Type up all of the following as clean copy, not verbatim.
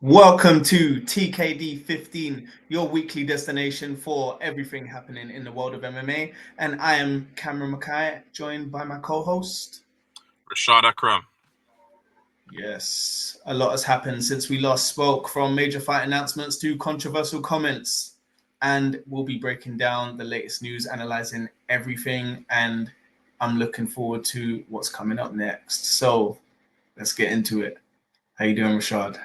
Welcome to TKD 15, your weekly destination for everything happening in the world of MMA. And I am Cameron Mackay, joined by my co-host. Rashad Akram. Yes, a lot has happened since we last spoke, from major fight announcements to controversial comments. And we'll be breaking down the latest news, analyzing everything. And I'm looking forward to what's coming up next. So let's get into it. How you doing, Rashad?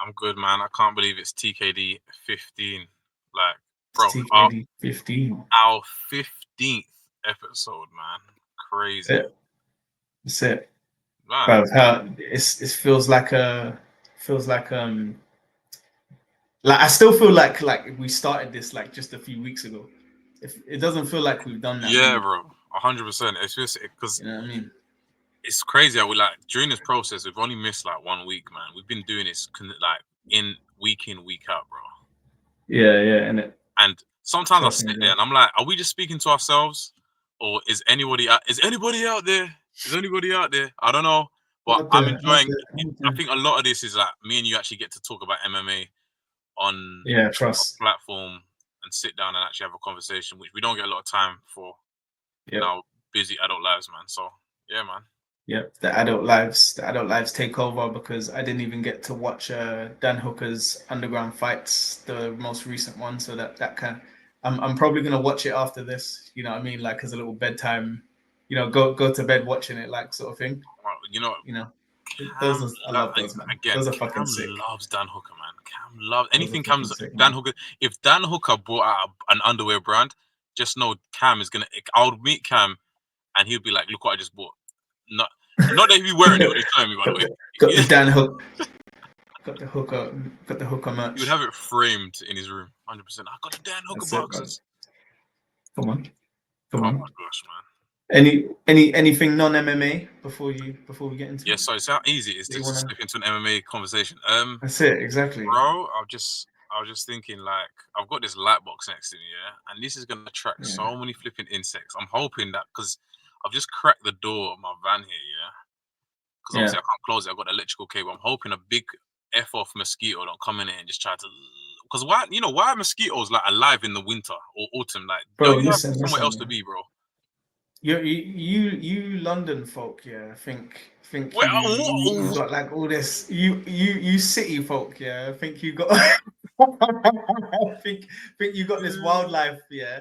I'm good, man. I can't believe it's TKD 15. Like, bro, TKD 15. Our 15th episode, man. Crazy. That's it. Man. It feels like like I still feel like we started this like just a few weeks ago. It doesn't feel like we've done that. Yeah, bro. 100%. It's just because you know what I mean. It's crazy how we during this process we've only missed like 1 week, man. We've been doing this like in, week out, bro. Yeah, and sometimes I sit there and I'm like, are we just speaking to ourselves, or is anybody out there? Is anybody out there? I don't know, but I'm enjoying. I think a lot of this is like me and you actually get to talk about MMA on a platform and sit down and actually have a conversation, which we don't get a lot of time for in our busy adult lives, man. So yeah, man. Yep, the adult lives take over, because I didn't even get to watch Dan Hooker's Underground Fights, the most recent one. So that kind of, I'm probably gonna watch it after this. You know what I mean? Like as a little bedtime, go to bed watching it, like sort of thing. Well, I love those, man. Again, those are fucking sick. Cam loves Dan Hooker, man. Cam loves anything. Cam's Dan Hooker. If Dan Hooker brought out an underwear brand, just know Cam is gonna. I would meet Cam, and he'd be like, "Look what I just bought." Not that he'd be wearing it when he's showing me, by the way. Got the Dan Hook. Got the Hooker merch. You would have it framed in his room, 100%. I got the Dan Hooker boxes. Come on. Oh my gosh, man. Anything non-MMA before we get into it? Yeah, so it's how easy it is to slip into an MMA conversation. That's it, exactly. Bro, I was just thinking, like, I've got this light box next to me, yeah, and this is gonna attract so many flipping insects. I'm hoping that, because I've just cracked the door of my van here, yeah, because obviously I can't close it. I've got the electrical cable. I'm hoping a big F-off mosquito don't come in here and just try to. Because why are mosquitoes like alive in the winter or autumn? Like, don't you have somewhere else to be, bro? You London folk, yeah. Think you got like all this. You city folk, yeah. Think you got. think you got this wildlife, yeah.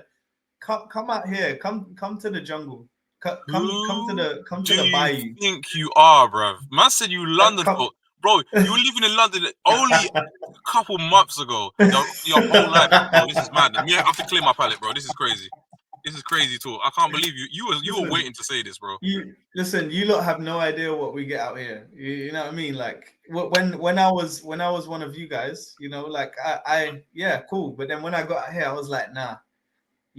Come out here. Come to the jungle. Come to the bayou. You think you are, bruv? Man said you London folk. Bro, you were living in London only a couple months ago. Your whole life, bro. This is mad. Yeah, I have to clear my palate, bro. This is crazy. This is crazy talk. I can't believe you were waiting to say this, bro. You lot have no idea what we get out here. You know what I mean? Like when I was one of you guys, like I yeah, cool. But then when I got out here, I was like, nah.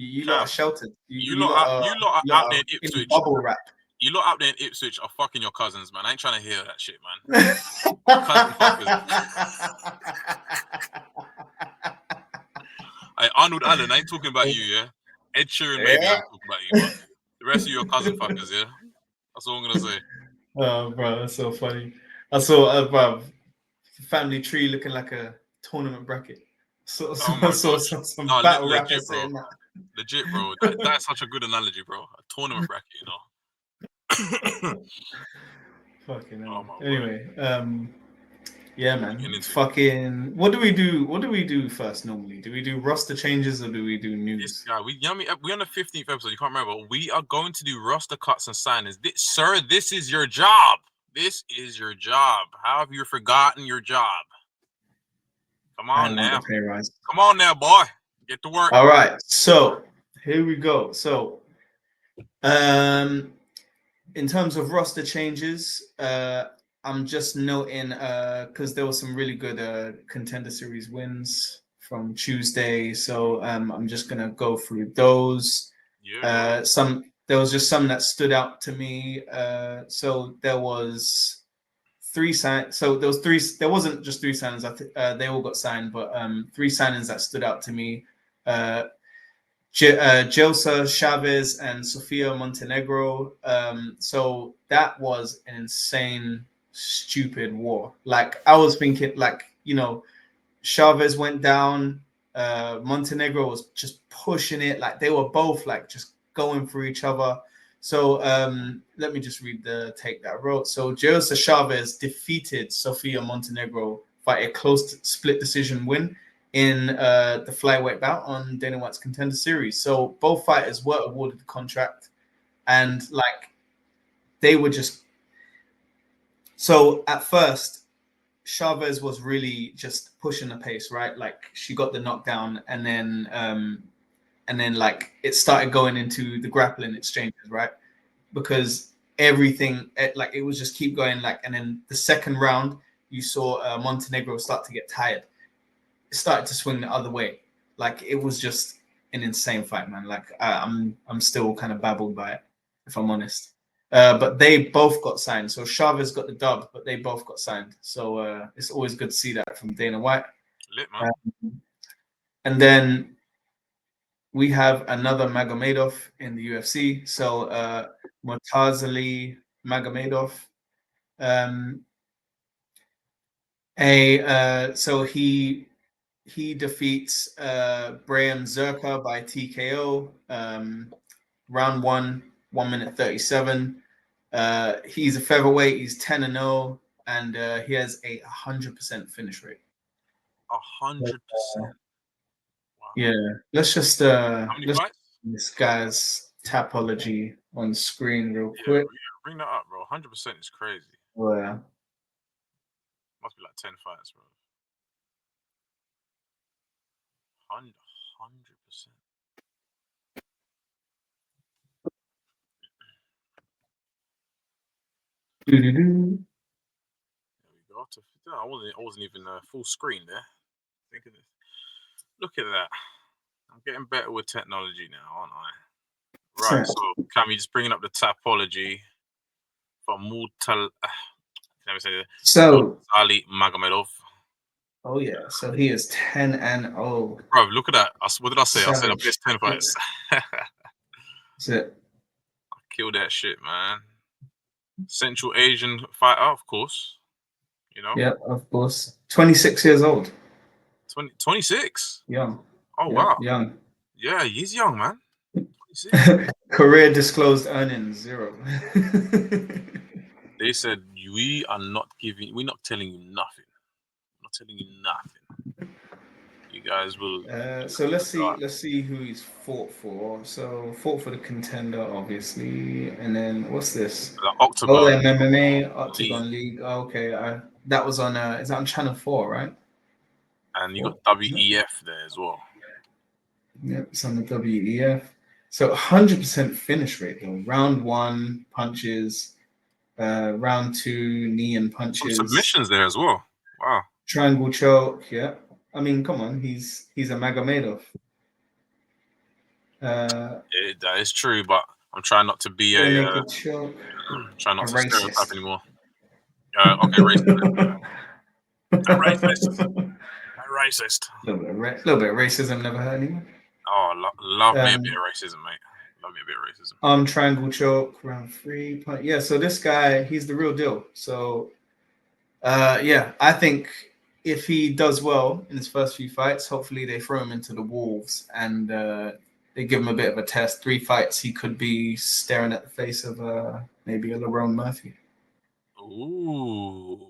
You lot are sheltered. You lot are out there in Ipswich. Bubble wrap. You lot out there in Ipswich are fucking your cousins, man. I ain't trying to hear that shit, man. Cousin fuckers. Hey, Arnold Allen, I ain't talking about you, yeah? Ed Sheeran, maybe I'm talking about you, but the rest of your cousin fuckers, yeah? That's all I'm gonna say. Oh, bro, that's so funny. I saw family tree looking like a tournament bracket. Some battle rappers saying that. Legit, bro. That's such a good analogy, bro. A tournament bracket, Fucking hell. Anyway, yeah, man. Fucking. What do we do first normally? Do we do roster changes or do we do news? We're on the 15th episode. You can't remember. We are going to do roster cuts and signings. Sir, this is your job. This is your job. How have you forgotten your job? Come on now. Come on now, boy. Get to work. All right. So here we go. So, in terms of roster changes, I'm just noting because there was some really good Contender Series wins from Tuesday. So I'm just gonna go through those. Yeah. There was just some that stood out to me. So there was 3 sign. So there was 3. There wasn't just 3 signings. They all got signed, but 3 signings that stood out to me. Jelsa Chavez and Sofia Montenegro. So that was an insane stupid war. Like I was thinking, like, you know, Chavez went down, Montenegro was just pushing it, like they were both like just going for each other. So let me just read the take that I wrote. So Jose Chavez defeated Sofia Montenegro by a close split decision win in the flyweight bout on Dana White's Contender Series. So both fighters were awarded the contract, and like they were just. So at first, Chavez was really just pushing the pace, right? Like she got the knockdown, and then like it started going into the grappling exchanges, right? Because everything, like it was just keep going, like, and then the second round, you saw Montenegro start to get tired. It started to swing the other way. Like it was just an insane fight, man. Like I'm still kind of babbled by it, if I'm honest. But they both got signed. So Chavez got the dub, but they both got signed. So it's always good to see that from Dana White. Lit, man. And then we have another Magomedov in the UFC. So Murtazali Magomedov. So he defeats Brahim Zerka by TKO. Round 1 minute 37. He's a featherweight. He's 10-0, and he has a 100% finish rate. 100%. Wow. Yeah, let's just let's fights? this guy's Tapology on screen real quick. Yeah, bring that up, bro. 100% is crazy. Oh, yeah. Must be like 10 fights, bro. 100%. There we go. I wasn't even full screen there. Think of this. Look at that. I'm getting better with technology now, aren't I? Right. So, Cam, you just bringing up the Tapology for Murtazali Magomedov. Oh yeah, so he is 10-0. Bro, look at that. What did I say? Savage. I said I placed 10 fights. That's it. I killed that shit, man. Central Asian fighter, of course. You know? Yeah, of course. 26 years old. 26? Young. Oh, wow. Young. Yeah, he's young, man. Career disclosed earnings 0. They said we're not telling you nothing. We're not telling you nothing. You guys will. So let's see who he's fought for. So fought for the Contender, obviously, and then what's this? The Octagon. MMA Octagon League. Oh, okay, that was on. Is that on Channel 4, right? And you got WEF there as well. Yep, it's on the WEF. So 100% finish rate though. Round 1 punches. Round 2 knee and punches. Some submissions there as well. Wow. Triangle choke. Yeah. I mean, come on. He's a Magomedov. That is true, but I'm trying not to be trying not to stereotype anymore. Okay, racist. Racist. A little bit of racism never hurt anyone. Oh, love me a bit of racism, mate. Love me a bit of racism. Arm triangle choke, round 3. Yeah, so this guy, he's the real deal. So, yeah, I think if he does well in his first few fights, hopefully they throw him into the wolves and they give him a bit of a test. 3 fights, he could be staring at the face of maybe a Lerone Murphy. Ooh,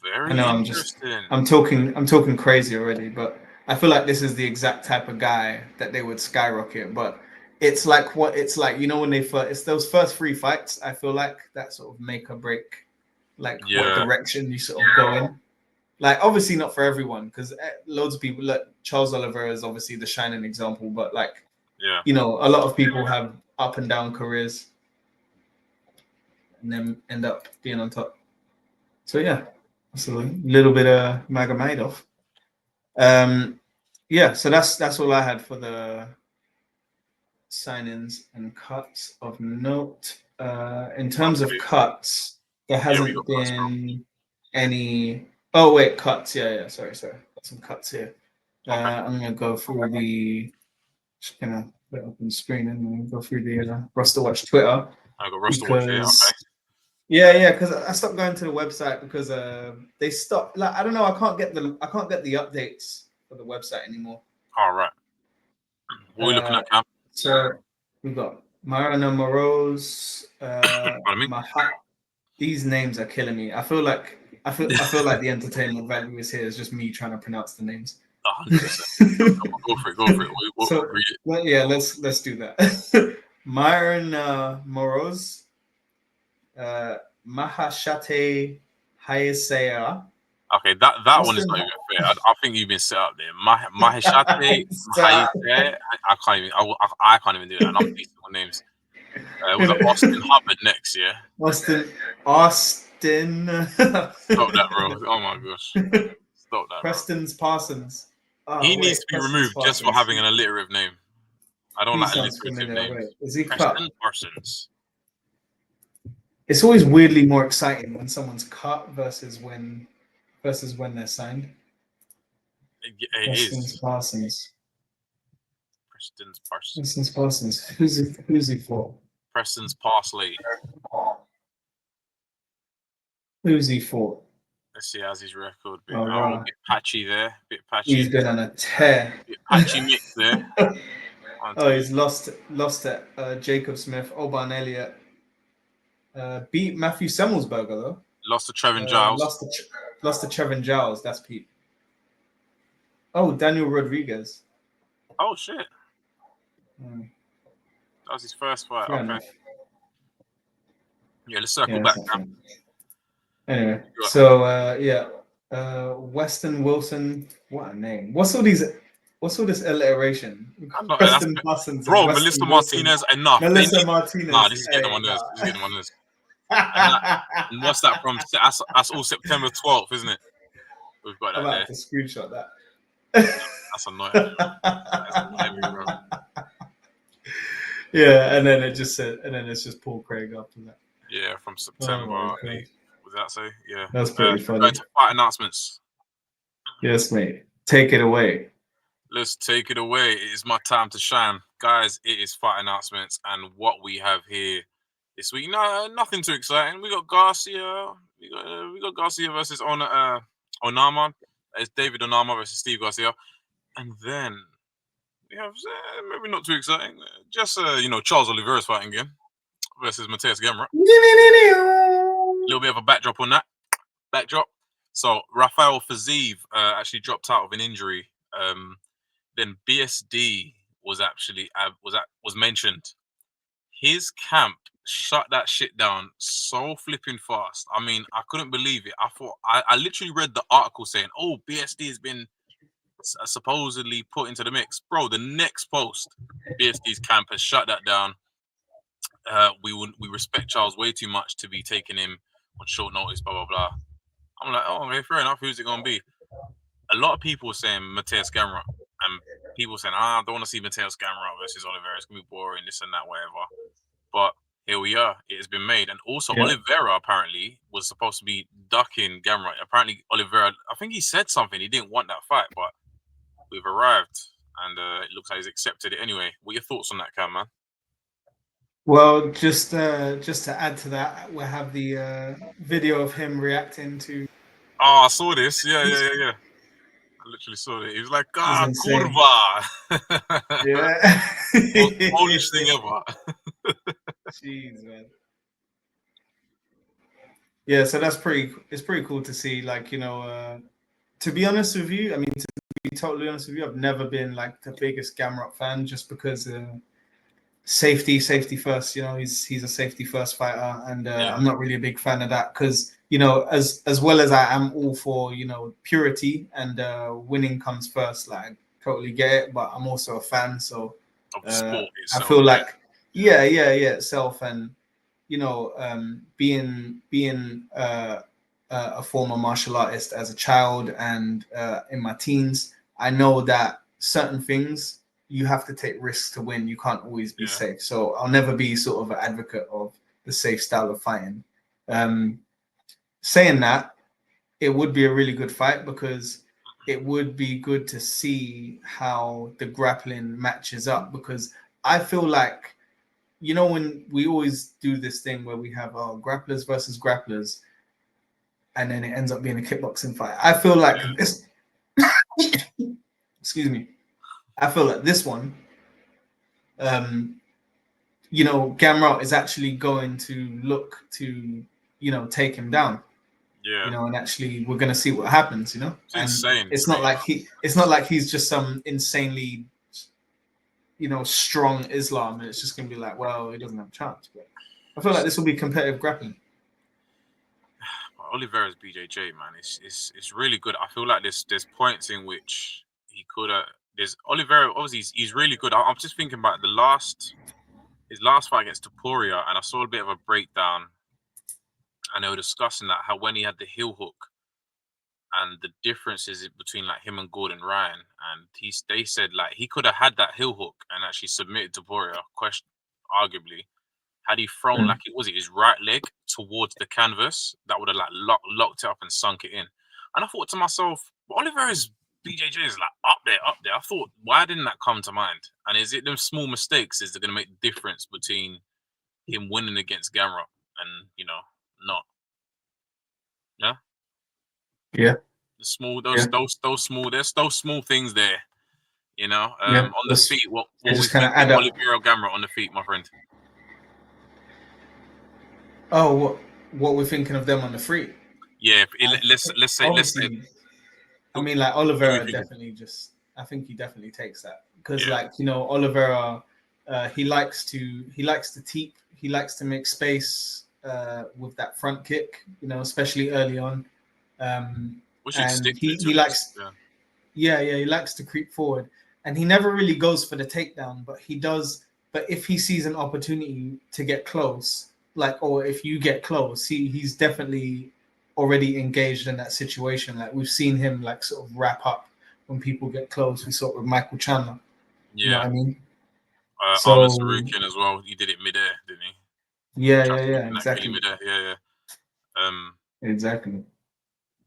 very interesting. I'm talking crazy already, but I feel like this is the exact type of guy that they would skyrocket. But it's like when it's those first 3 fights. I feel like that sort of make or break, like what direction you sort of go in. Like obviously not for everyone, because loads of people. Look, Charles Oliveira is obviously the shining example, but like, a lot of people have up and down careers, and then end up being on top. So yeah, that's a little bit of Magomedov. Yeah, so that's all I had for the sign-ins and cuts of note. In terms of cuts, there hasn't been any. Oh wait, cuts. Yeah. Sorry. Got some cuts here. I'm gonna go through just gonna put it up on the screen and go through the Roster Watch Twitter. I got Roster Watch here. Okay. Yeah, because I stopped going to the website because they stopped. Like I don't know, I can't get the updates for the website anymore. All right. What are we looking at, Cam? So we got Mariano Moroz. These names are killing me. I feel like the entertainment value is here. It's just me trying to pronounce the names. 100%. Go for it. So read it. yeah, let's do that. Myron Moroz, Mahashate Hayesea. Okay, that one is not even fair. I think you've been set up there. Maheshate, I can't even. I can't even do that. And I'm decent with names. Was it Austin Hubbard next? Yeah. Austin. Stop that, bro. Oh my gosh. Stop that, Preston's Parsons. He needs to be removed just for having an alliterative name. I don't like alliterative names. Is he Preston Parsons. It's always weirdly more exciting when someone's cut versus when they're signed. Preston's Parsons. Preston's Parsons. Who's he for? Preston's Parsley. Who's he for? Let's see, how's his record been? A bit patchy there. Bit patchy. He's been on a tear. Bit patchy mix there. He's lost at Jacob Smith, Oban Elliott. Beat Matthew Semmelsberger though. Lost to Trevin Giles. Lost to Trevin Giles. That's Pete. Oh, Daniel Rodriguez. Oh shit. That was his first fight. Fair okay. Enough. Yeah, let's circle back. Anyway, so Weston Wilson. What a name! What's all this alliteration? Preston Parsons, bro. Melissa Martinez. Enough. Melissa Martinez. Nah, this is getting on my nerves. And what's that from? That's all September 12th, isn't it? We've got that I'm about there. to screenshot that. That's annoying. That's annoying, bro. Yeah, and then it's just Paul Craig after that. Yeah, from September 8th. Would that say? Yeah. That's pretty funny. Going to fight announcements. Yes, mate. Take it away. Let's take it away. It is my time to shine. Guys, it is fight announcements, and what we have here this week, nothing too exciting. We got Garcia. We got Garcia versus Onama. It's David Onama versus Steve Garcia. And then we have maybe not too exciting. Just Charles Oliveira's fighting again versus Matthias Gamrot. A little bit of a backdrop on that. So Rafael Fiziev actually dropped out of an injury. Then BSD was actually was mentioned. His camp shut that shit down so flipping fast. I mean, I couldn't believe it. I thought I literally read the article saying, "Oh, BSD has been supposedly put into the mix." Bro, the next post, BSD's camp has shut that down. We respect Charles way too much to be taking him on short notice. Blah blah blah. I'm like, oh, okay, fair enough. Who's it gonna be? A lot of people were saying Matthias Gamrot, and people saying, I don't want to see Matthias Gamrot versus Oliveira. It's gonna be boring, this and that, whatever. But here we are. It has been made, and also Oliveira apparently was supposed to be ducking Gamrot. Apparently, Oliveira, I think he said something. He didn't want that fight, but we've arrived, and it looks like he's accepted it anyway. What are your thoughts on that, Cam, man? Well, just to add to that, we have the video of him reacting to. Oh, I saw this. Yeah. I literally saw it. He was like, kurva. Yeah. Most Polish thing ever. Jeez, man. Yeah, so it's pretty cool to see. Like, to be honest with you, I mean, to be totally honest with you, I've never been like the biggest Gamrot fan, just because safety first. He's a safety first fighter, and I'm not really a big fan of that, because as well as I am all for purity and winning comes first, like I totally get it, but I'm also a fan, so of the sport itself. I feel like itself, and being a former martial artist as a child and in my teens, I know that certain things you have to take risks to win. You can't always be safe. So I'll never be sort of an advocate of the safe style of fighting. Saying that, it would be a really good fight, because it would be good to see how the grappling matches up, because I feel like you know, when we always do this thing where we have grapplers versus grapplers, and then it ends up being a kickboxing fight. I feel like this. Excuse me. I feel like this one, you know, Gamrot is actually going to look to, you know, take him down. Yeah. You know, and actually we're gonna see what happens, you know. It's insane. It's not like he's just some insanely, you know, strong Islam, and it's just gonna be like, well, he doesn't have a chance. But I feel like this will be competitive grappling. Oliveira's BJJ, man, it's really good. I feel like there's points in which he could have. There's Oliveira, obviously he's really good. I'm just thinking about his last fight against Topuria, and I saw a bit of a breakdown, and they were discussing that how when he had the heel hook, and the differences between like him and Gordon Ryan, and they said like he could have had that heel hook and actually submitted Topuria, arguably. Had he thrown like his right leg towards the canvas, that would have like locked it up and sunk it in. And I thought to myself, Oliveira's BJJ is like up there. I thought, why didn't that come to mind? And is it them small mistakes is that going to make the difference between him winning against Gamrot and, you know, not? Yeah. Yeah. The small those small things there. You know, yeah. On the feet. What we just think kind of add up. Oliveira Gamrot on the feet, my friend. Oh, what we're thinking of them on the free? Yeah, let's say. I mean, like Oliveira definitely I think he definitely takes that because, like, you know, Oliveira, he likes to teep, he likes to make space with that front kick, you know, especially early on. And he likes, he likes to creep forward, and he never really goes for the takedown, but he does. But if he sees an opportunity to get close, or if you get close, he's definitely already engaged in that situation. Like we've seen him like sort of wrap up when people get close. We saw it with Michael Chandler. Yeah. You know what I mean? Arnold Sarukian as well. He did it midair, didn't he? Yeah, exactly. Midair. Yeah. Exactly.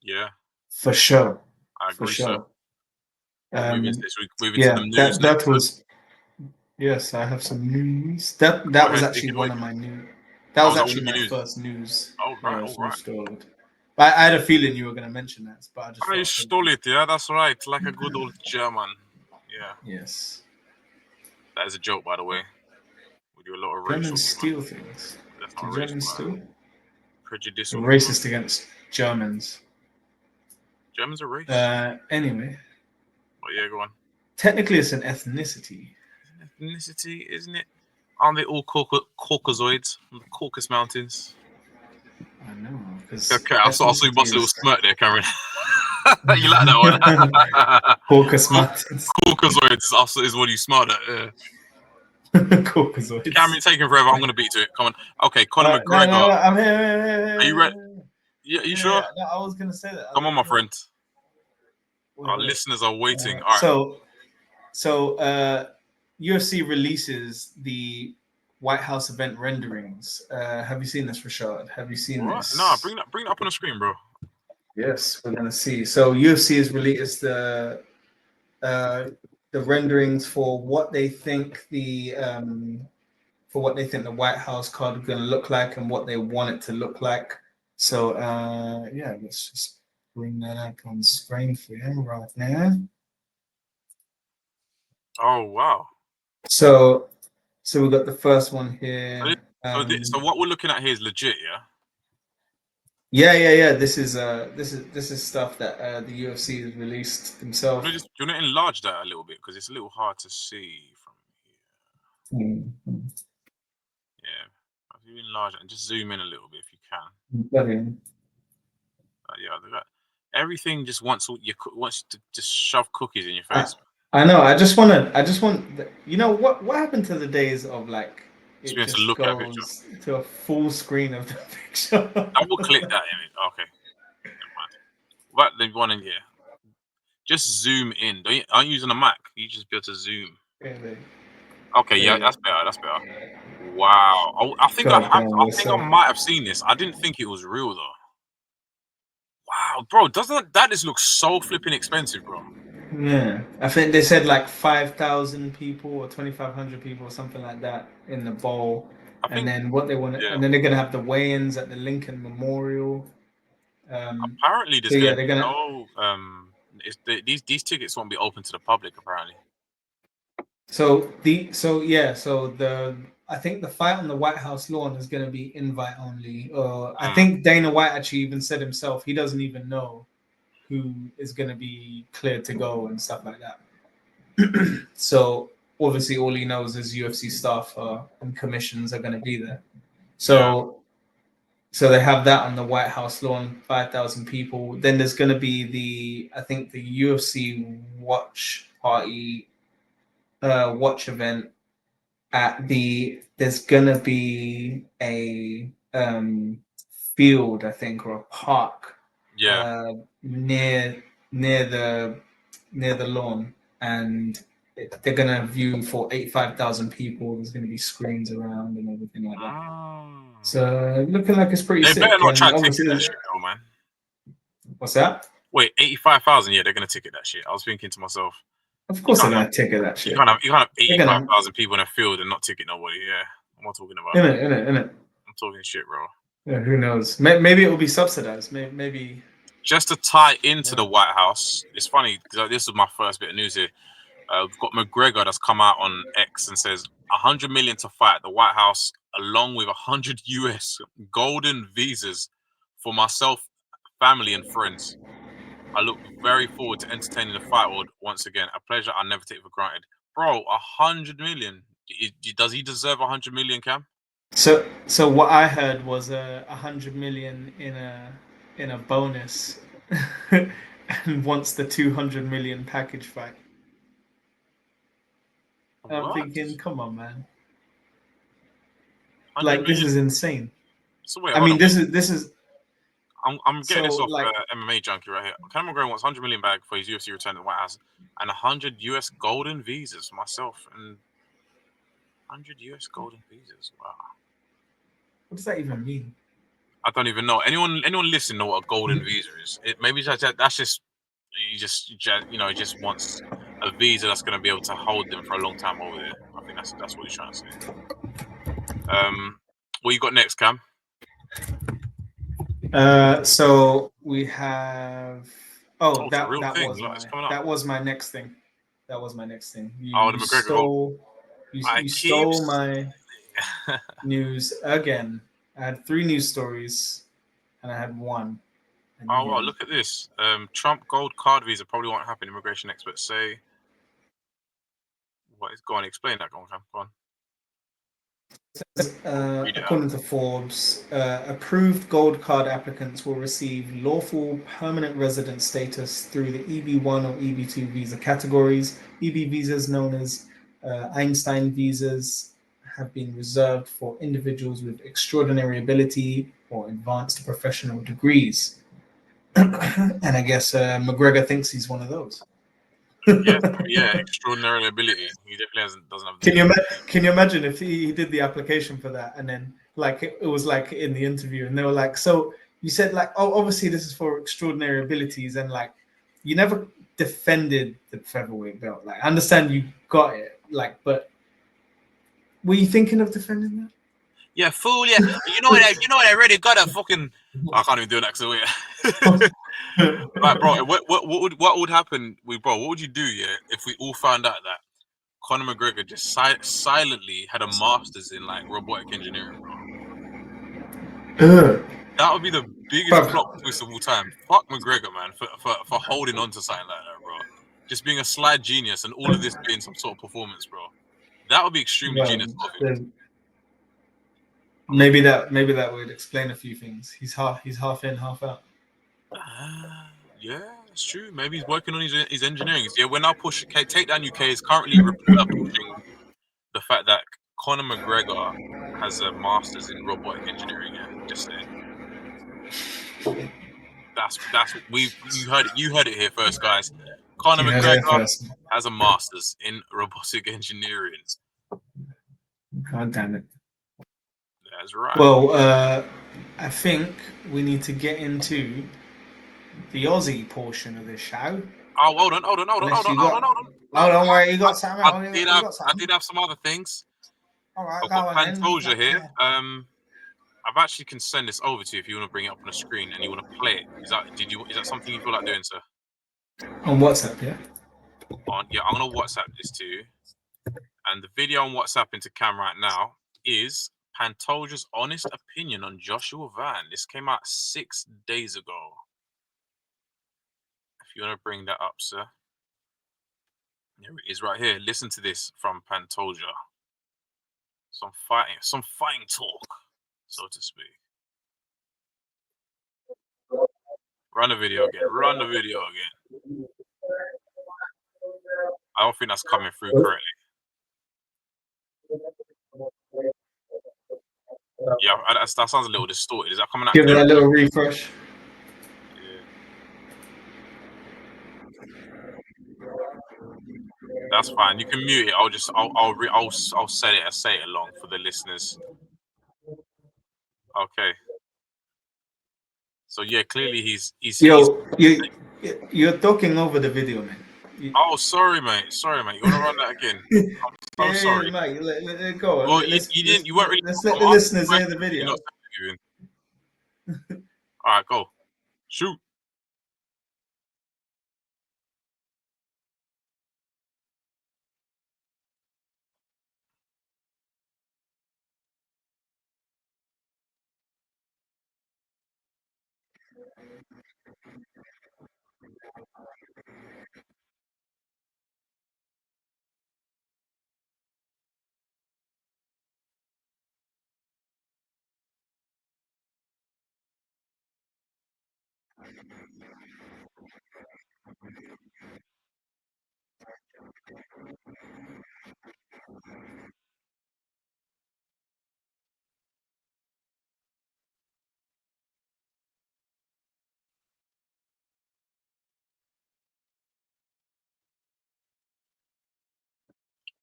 Yeah. For sure. I agree, for sure. Moving to the news. That was. Yes, I have some news. That was actually one of my news. That was actually my first news. All right. But I had a feeling you were going to mention that. But I stole it. Yeah, that's right. Like a good old German. Yeah. Yes. That is a joke, by the way. We do a lot of Germans steal things. That's not Germans steal? Prejudicial. Racist against Germans. Germans are racist. Anyway. Well, yeah, go on. Technically, it's an ethnicity. Ethnicity, isn't it? Aren't they all Caucasoids from the Caucasus Mountains? I know. Okay, I saw you bust a little smirk there, Cameron. You like that one? Caucasus Mountains. Caucasoids is what you smart at. Yeah. Caucasoids. Cameron, taking forever. I'm going to beat to it. Come on. Okay, Conor McGregor. No, I'm here. Are you ready? Yeah, you sure? No, I was going to say that. Come on, my friend. Our listeners are waiting. All right. So UFC releases the White House event renderings. Have you seen this, Rashad? Have you seen this? No, bring it up on the screen, bro. Yes, we're gonna see. So UFC has released the renderings for what they think the White House card is gonna look like and what they want it to look like. So let's just bring that up on screen for you right now. Oh wow! So we got the first one here. So what we're looking at here is legit, yeah. Yeah. This is stuff that the UFC has released themselves. Do you want to enlarge that a little bit because it's a little hard to see from here. Mm-hmm. Yeah, if you enlarge it and just zoom in a little bit if you can. Everything just wants you to just shove cookies in your face. I know. I just want. You know what happened to the days of like it just look goes at a picture to a full screen of the picture. Double click that image. Okay. But the one in here. Just zoom in. Aren't you using a Mac? You just be able to zoom. Really? Okay, yeah, that's better. Wow. I think I might have seen this. I didn't think it was real though. Wow, bro, that just looks so flipping expensive, bro. Yeah, I think they said like 5,000 people or 2,500 people or something like that in the bowl. And then what they want, and then they're gonna have the weigh-ins at the Lincoln Memorial. Apparently, there's So yeah, gonna they're be gonna. these tickets won't be open to the public apparently. So the I think the fight on the White House lawn is going to be invite only. I think Dana White actually even said himself he doesn't even know who is going to be cleared to go and stuff like that. So obviously all he knows is UFC staff and commissions are going to be there. So they have that on the White House lawn, 5,000 people. Then there's going to be I think the UFC watch party watch event at there's gonna be a field, I think, or a park near the lawn, and they're gonna view for 85,000 people. There's gonna be screens around and everything like that. So looking like it's pretty sick. They better not try to ticket that shit, though, man. What's that? Wait, 85,000? Yeah, they're gonna ticket that shit. I was thinking to myself, of course they're gonna ticket that shit. You can't have 85,000 people in a field and not ticket nobody. Yeah, I'm not talking about. In it. I'm talking shit, bro. Yeah, who knows? Maybe it will be subsidized. Maybe. Just to tie into the White House, it's funny because this was my first bit of news here. We've got McGregor that's come out on X and says 100 million to fight the White House, along with 100 US golden visas for myself, family, and friends. I look very forward to entertaining the fight world once again. A pleasure I never take for granted. Bro, 100 million. Does he deserve 100 million, Cam? So what I heard was 100 million in a bonus, and wants the 200 million package fight. I'm thinking, come on, man! Like this is insane. So wait, I mean, this is. I'm getting this off MMA Junkie right here. Conor McGregor wants 100 million back for his UFC return to the White House and 100 US golden visas for myself and 100 US golden visas. Wow. What does that even mean? I don't even know. Anyone listening know what a golden visa is? Maybe that's just he just wants a visa that's going to be able to hold them for a long time over there. I think that's what he's trying to say. What you got next, Cam? So we have. That was my next thing. That was my next thing. The McGregor. You stole my news again. I had 3 news stories, and I had 1. Oh well, look at this. Trump gold card visa probably won't happen. Immigration experts say. What is going? Explain that. Go on. According to Forbes, approved gold card applicants will receive lawful permanent resident status through the EB1 or EB2 visa categories. EB visas, known as Einstein visas, have been reserved for individuals with extraordinary ability or advanced professional degrees. And I guess McGregor thinks he's one of those. yeah, extraordinary ability. He definitely doesn't have. Can you imagine if he did the application for that, and then like it was like in the interview, and they were like, "So you said like, oh, obviously this is for extraordinary abilities, and like you never defended the featherweight belt. Like, I understand you got it, like, but were you thinking of defending that?" Yeah, fool. Yeah, you know what? I already got a fucking. I can't even do that because like, bro, what would happen with bro? What would you do, if we all found out that Conor McGregor just silently had a master's in like robotic engineering, bro? That would be the biggest plot twist of all time. Fuck McGregor, man, for holding on to something like that, bro. Just being a sly genius and all of this being some sort of performance, bro. That would be extremely genius of him. Maybe that would explain a few things. He's half in, half out. Yeah, it's true. Maybe he's working on his engineering. Yeah, we're now pushing. Takedown UK is currently pushing the fact that Conor McGregor has a master's in robotic engineering. Yeah, just saying. That's you heard it here first, guys. Conor McGregor has a master's in robotic engineering. God damn it. That's right. Well, I think we need to get into the Aussie portion of this show. Oh, hold on. Hold on, worry, you got something. I did have some other things. All right, I've go got on then. Pantoja here. I've actually can send this over to you if you want to bring it up on the screen and you want to play it. Is that something you feel like doing, sir? On WhatsApp, yeah. I'm gonna WhatsApp this to you. And the video on WhatsApp into Cam right now is Pantoja's honest opinion on Joshua Van. This came out 6 days ago. If you want to bring that up, sir. Here it is right here. Listen to this from Pantoja. Some fighting talk, so to speak. Run the video again. I don't think that's coming through correctly. Yeah, that sounds a little distorted. Is that coming out? Give it a little refresh. Yeah. That's fine. You can mute it. I'll say it along for the listeners. Okay. So yeah, clearly he's you're talking over the video, man. Oh, sorry, mate. You want to run that again? I'm so sorry. Mate. Let go. Well, you weren't really. Let's let the listeners hear the video. All right, go. Shoot.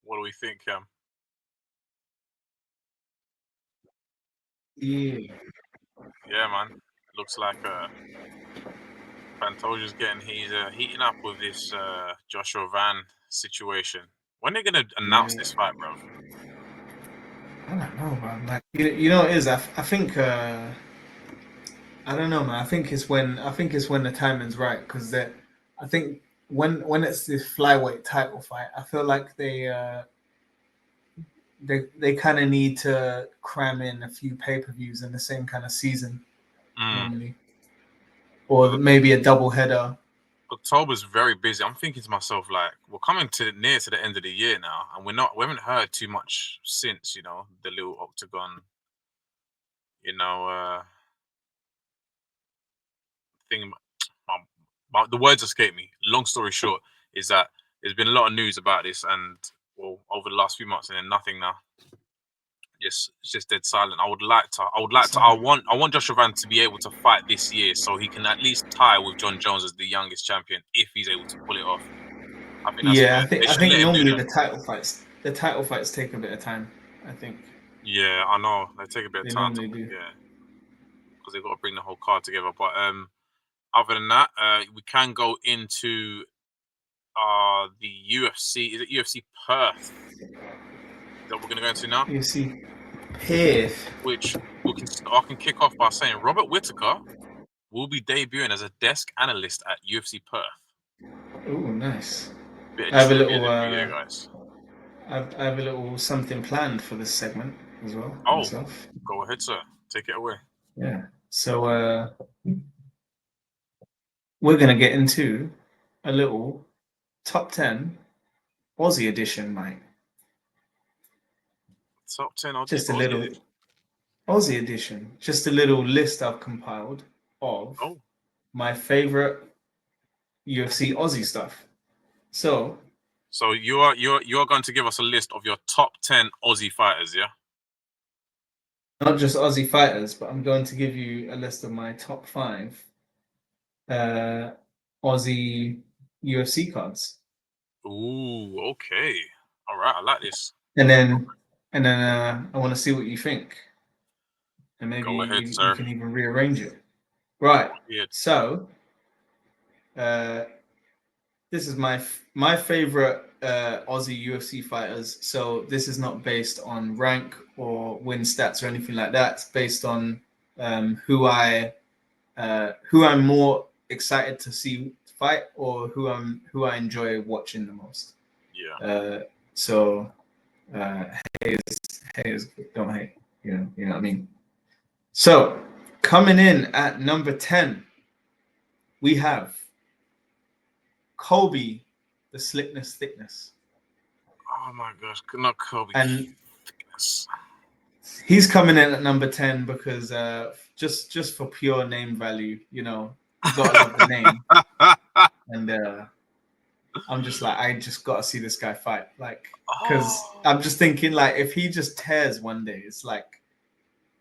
What do we think, Cam? Yeah, man. Looks like Pantoja's heating up with this Joshua Van situation. When are they gonna announce this fight, bro? I don't know, man. Like you know, it is. I think. I don't know, man. I think it's when the timing's right because I think when it's this flyweight title fight, I feel like they kind of need to cram in a few pay-per-views in the same kind of season normally, or maybe a double header. October's very busy. I'm thinking to myself, like, we're coming near to the end of the year now, and we haven't heard too much since, the little octagon, thing. The words escape me. Long story short is that there's been a lot of news about this, and over the last few months, and then nothing now. Yes, it's just dead silent. I want Joshua Van to be able to fight this year, so he can at least tie with John Jones as the youngest champion if he's able to pull it off. I think that's fair. I think normally the title fights take a bit of time. I think. Yeah, I know they take a bit of time. Normally do. Yeah, because they've got to bring the whole card together. But other than that, we can go into the UFC. Is it UFC Perth that we're going to go into now? UFC Perth. Which I can kick off by saying Robert Whittaker will be debuting as a desk analyst at UFC Perth. Oh, nice. I have a little guys. I have a little something planned for this segment as well. Oh, myself. Go ahead, sir. Take it away. Yeah. So we're gonna get into a little top 10 Aussie edition, mate. Top 10 Aussie. Just a little Aussie edition. Just a little list I've compiled of my favorite UFC Aussie stuff. So you're going to give us a list of your top 10 Aussie fighters, yeah? Not just Aussie fighters, but I'm going to give you a list of my top 5 Aussie UFC cards. Ooh, okay. All right, I like this. And then I want to see what you think. And maybe Go ahead, you sir. can even rearrange it. Right. So this is my favorite Aussie UFC fighters. So this is not based on rank or win stats or anything like that. It's based on who I'm more excited to see fight, or who I enjoy watching the most. Yeah. So haters don't hate. You know what I mean. So coming in at number 10, we have Kobe, the slickness thickness. Oh my gosh, not Kobe. And he's coming in at number 10 because just for pure name value, you know, you gotta love the name. And I'm just like, I just gotta see this guy fight, like, because I'm just thinking, like, if he just tears one day, it's like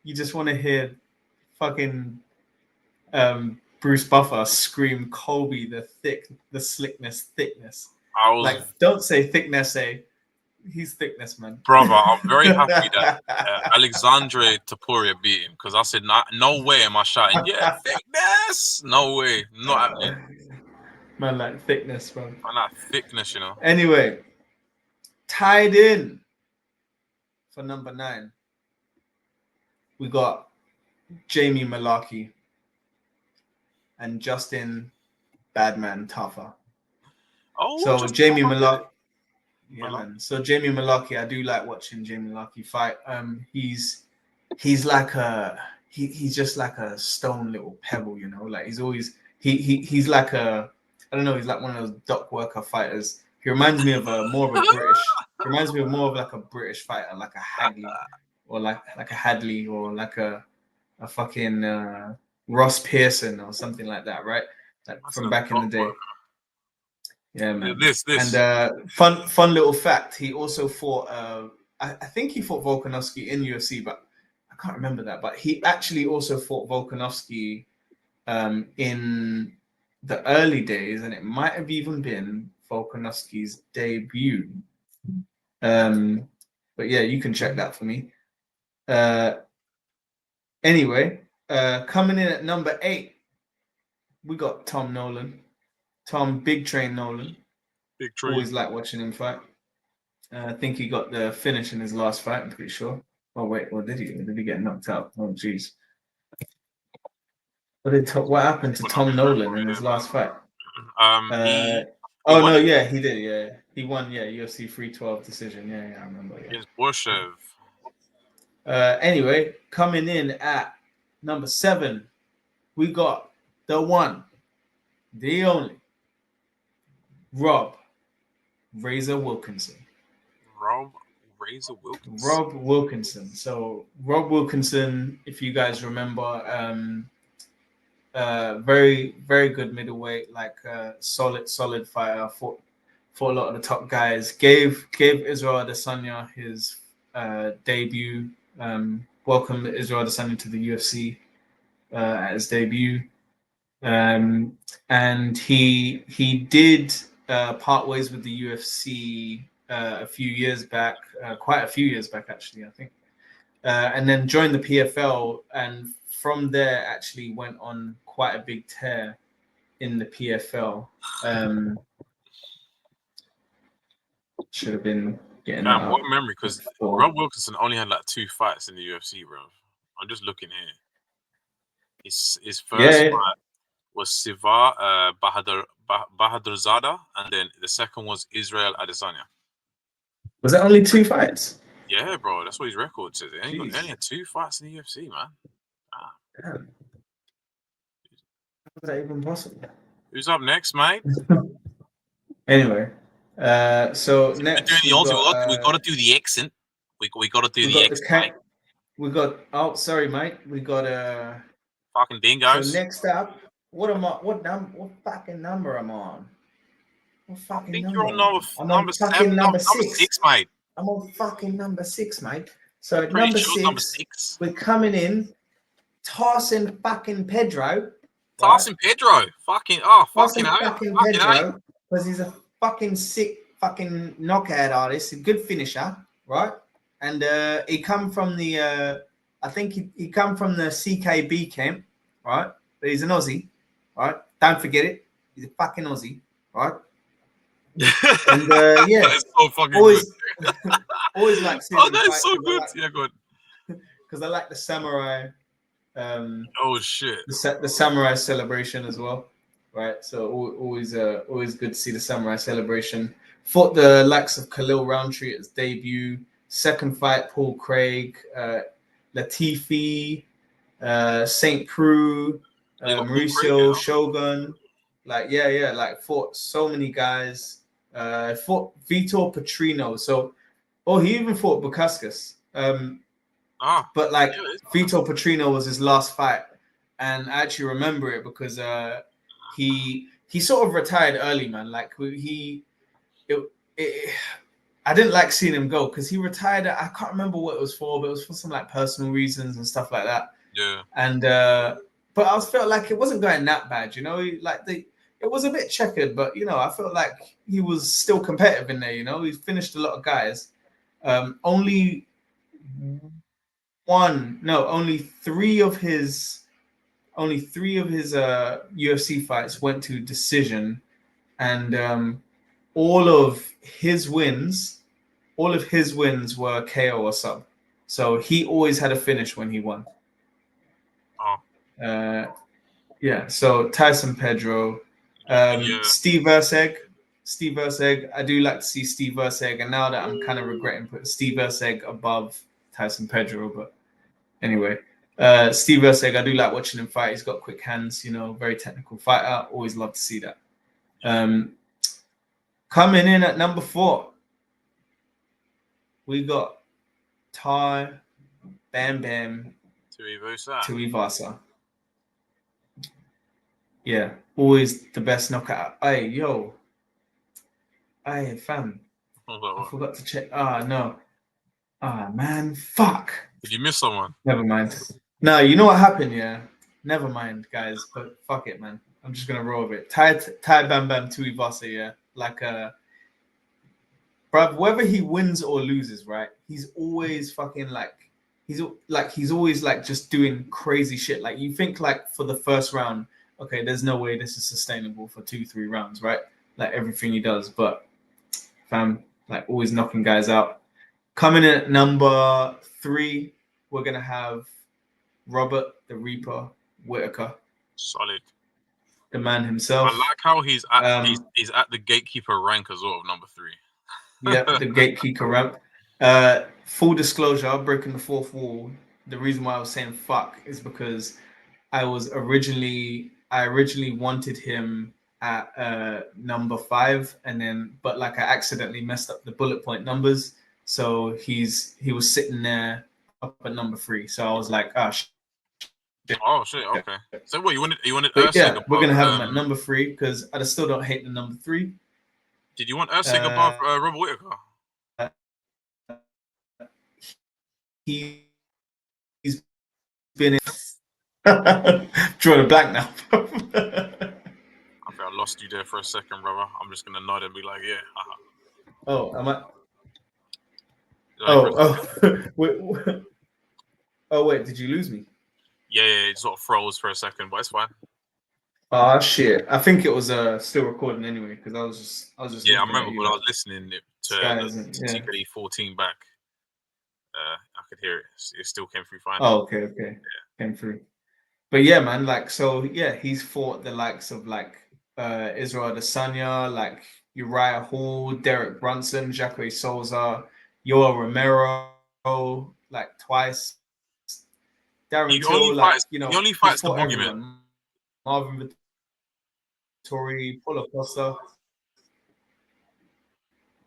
you just want to hear fucking Bruce Buffer scream Kobe, the slickness thickness. Like, don't say thickness, say he's thickness, man. Brother, I'm very happy that Alexandre Topuria beat him, because I said, no way am I shouting, yeah, thickness. No way, not happening. Man, like thickness, bro. Man, like thickness, you know. Anyway, tied in for number 9, we got Jamie Malarkey and Justin Badman Taffa. So Jamie Malarkey. Yeah, man. So Jamie Malarkey, I do like watching Jamie Malarkey fight. He's like he's just like a stone little pebble, you know. Like he's like I don't know. He's like one of those dock worker fighters. He reminds me of more of a British. He reminds me of more of like a British fighter, like a Hadley, or like a Hadley, or like a fucking Ross Pearson or something like that, right? Like from back in the day. Yeah, man. And fun little fact, he also fought I think he fought Volkanovski in UFC, but I can't remember that. But he actually also fought Volkanovski in the early days, and it might have even been Volkanovski's debut. But yeah, you can check that for me. Anyway, coming in at number 8, we got Tom Nolan. Tom Big Train Nolan. Big Train. Always like watching him fight. I think he got the finish in his last fight, I'm pretty sure. Oh, wait, or did he? Or did he get knocked out? Oh, jeez. What happened to Tom Nolan in his last fight? He did. Yeah, he won. Yeah, UFC 312 decision. Yeah, I remember. Yeah. It's Bushev. Anyway, coming in at number 7, we got the one, the only, Rob Razor Wilkinson. Rob Razor Wilkinson. Rob Wilkinson. So Rob Wilkinson, if you guys remember, very, very good middleweight, like solid fighter. Fought a lot of the top guys. Gave Israel Adesanya his debut. Welcomed Israel Adesanya to the UFC at his debut. And he did part ways with the UFC a few years back, quite a few years back actually, I think, and then joined the PFL, and from there actually went on quite a big tear in the PFL. Should have been getting that. What memory, because Rob Wilkinson only had like 2 fights in the UFC, bro. I'm just looking here. His first fight was Siva Bahadurzada, and then the second was Israel Adesanya. Was that only 2 fights? Yeah, bro. That's what his record says. He only had 2 fights in the UFC, man. Damn. How is that even possible? Who's up next, mate? Anyway, so next we got to do the accent. We got to do the accent. We got. Oh, sorry, mate. We got fucking dingoes. So next up, what fucking number am I on? What fucking I think number? You're on number 7, number 6, mate. I'm on fucking number 6, mate. So at number 6, we're coming in, tossing fucking Pedro. Tossing Pedro. Fucking Pedro, because he's a fucking sick fucking knockout artist, a good finisher, right? And he come from the I think he come from the CKB camp, right? But he's an Aussie, right? Don't forget it. He's a fucking Aussie, right? And yeah, that is so fucking always, good. always like seeing them that fight is so good. like, yeah, good. Because I like the samurai. Oh shit! The samurai celebration as well, right? So always good to see the samurai celebration. Fought the likes of Khalil Roundtree at his debut. Second fight, Paul Craig, Latifi, Saint Preux, You got Paul Craig, Mauricio Shogun. Like like fought so many guys. Fought Vitor Petrino. So, he even fought Bukaskas. But like Vitor Petrino was his last fight, and I actually remember it because he sort of retired early, man. Like I didn't like seeing him go because he retired. I can't remember what it was for, but it was for some like personal reasons and stuff like that. Yeah. And but I felt like it wasn't going that bad, you know. It was a bit checkered, but you know, I felt like he was still competitive in there. You know, he finished a lot of guys. Only three of his UFC fights went to decision, and all of his wins were KO or sub. So he always had a finish when he won. Yeah. So Tyson Pedro, Steve Verseg. I do like to see Steve Verseg, and now that I'm kind of regretting putting Steve Verseg above Tyson Pedro, but anyway, Steve Verseg, I do like watching him fight. He's got quick hands, you know, very technical fighter. Always love to see that. Coming in at number 4, we got Tai Bam Bam Tuivasa. Yeah, always the best knockout. Hey, yo. Hey, fam. I forgot to check. No. Man. Fuck. Did you miss someone? Never mind. No, you know what happened, yeah? Never mind, guys. But fuck it, man. I'm just going to roll with it. Tai Bam Bam Tuivasa, yeah? Like, bruv, whether he wins or loses, right? He's always fucking like, he's always like just doing crazy shit. Like, you think like for the first round, okay, there's no way this is sustainable for 2-3 rounds, right? Like everything he does, but fam, like always knocking guys out. Coming in at number 3, we're gonna have Robert the Reaper Whittaker. Solid. The man himself. I like how he's at the gatekeeper rank as well of number 3. Yeah, the gatekeeper rank. Full disclosure, breaking the fourth wall. The reason why I was saying fuck is because I originally wanted him at number 5, but like I accidentally messed up the bullet point numbers, so he was sitting there up at number 3. So I was like, shit. Oh shit! Okay. So what you wanted? Yeah, we're gonna have him at number 3 because I still don't hate the number 3. Did you want Usyk above Robert Whittaker? He's been in drawing a blank now. I think I lost you there for a second, brother. I'm just gonna nod and be like, yeah. Oh, am I? Wait, did you lose me? Yeah, it sort of froze for a second, but it's fine. Oh shit! I think it was still recording anyway because I was just. Yeah, I remember when I was listening to TKD 14 back. I could hear it. It still came through fine. Oh, okay. Yeah. Came through. But yeah, man, like, so yeah, he's fought the likes of like Israel Adesanya, like Uriah Hall, Derek Brunson, Jacare Souza, Yoel Romero, like twice. Darren Till, like, you know, he only fights the boogeyman. Marvin Vittori, Paulo Costa,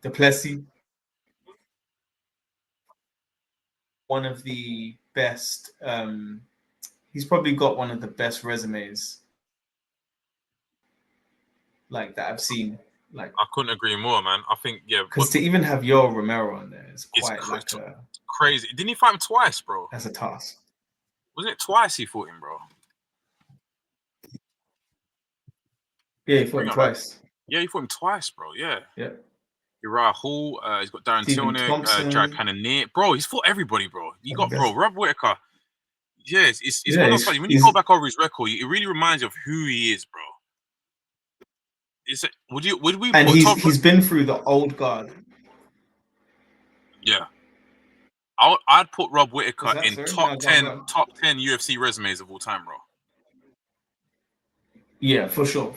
Duplessis. One of the best. He's probably got one of the best resumes, like that I've seen. Like, I couldn't agree more, man. I think because to even have Yoel Romero on there is quite crazy. Didn't he fight him twice, bro? That's a task. Wasn't it twice he fought him, bro? Yeah, he fought him twice. Yeah, he fought him twice, bro. Yeah. Yeah. Uriah Hall. He's got Darren Till, Jared Cannonier. Bro, he's fought everybody, bro. You got, bro, Rob Whittaker. Yeah, it's one of those fights. When you go back over his record, it really reminds you of who he is, bro. Would we? And Put he's been through the old guard. Yeah. I'd put Rob Whittaker in top 10 UFC resumes of all time, bro. Yeah, for sure.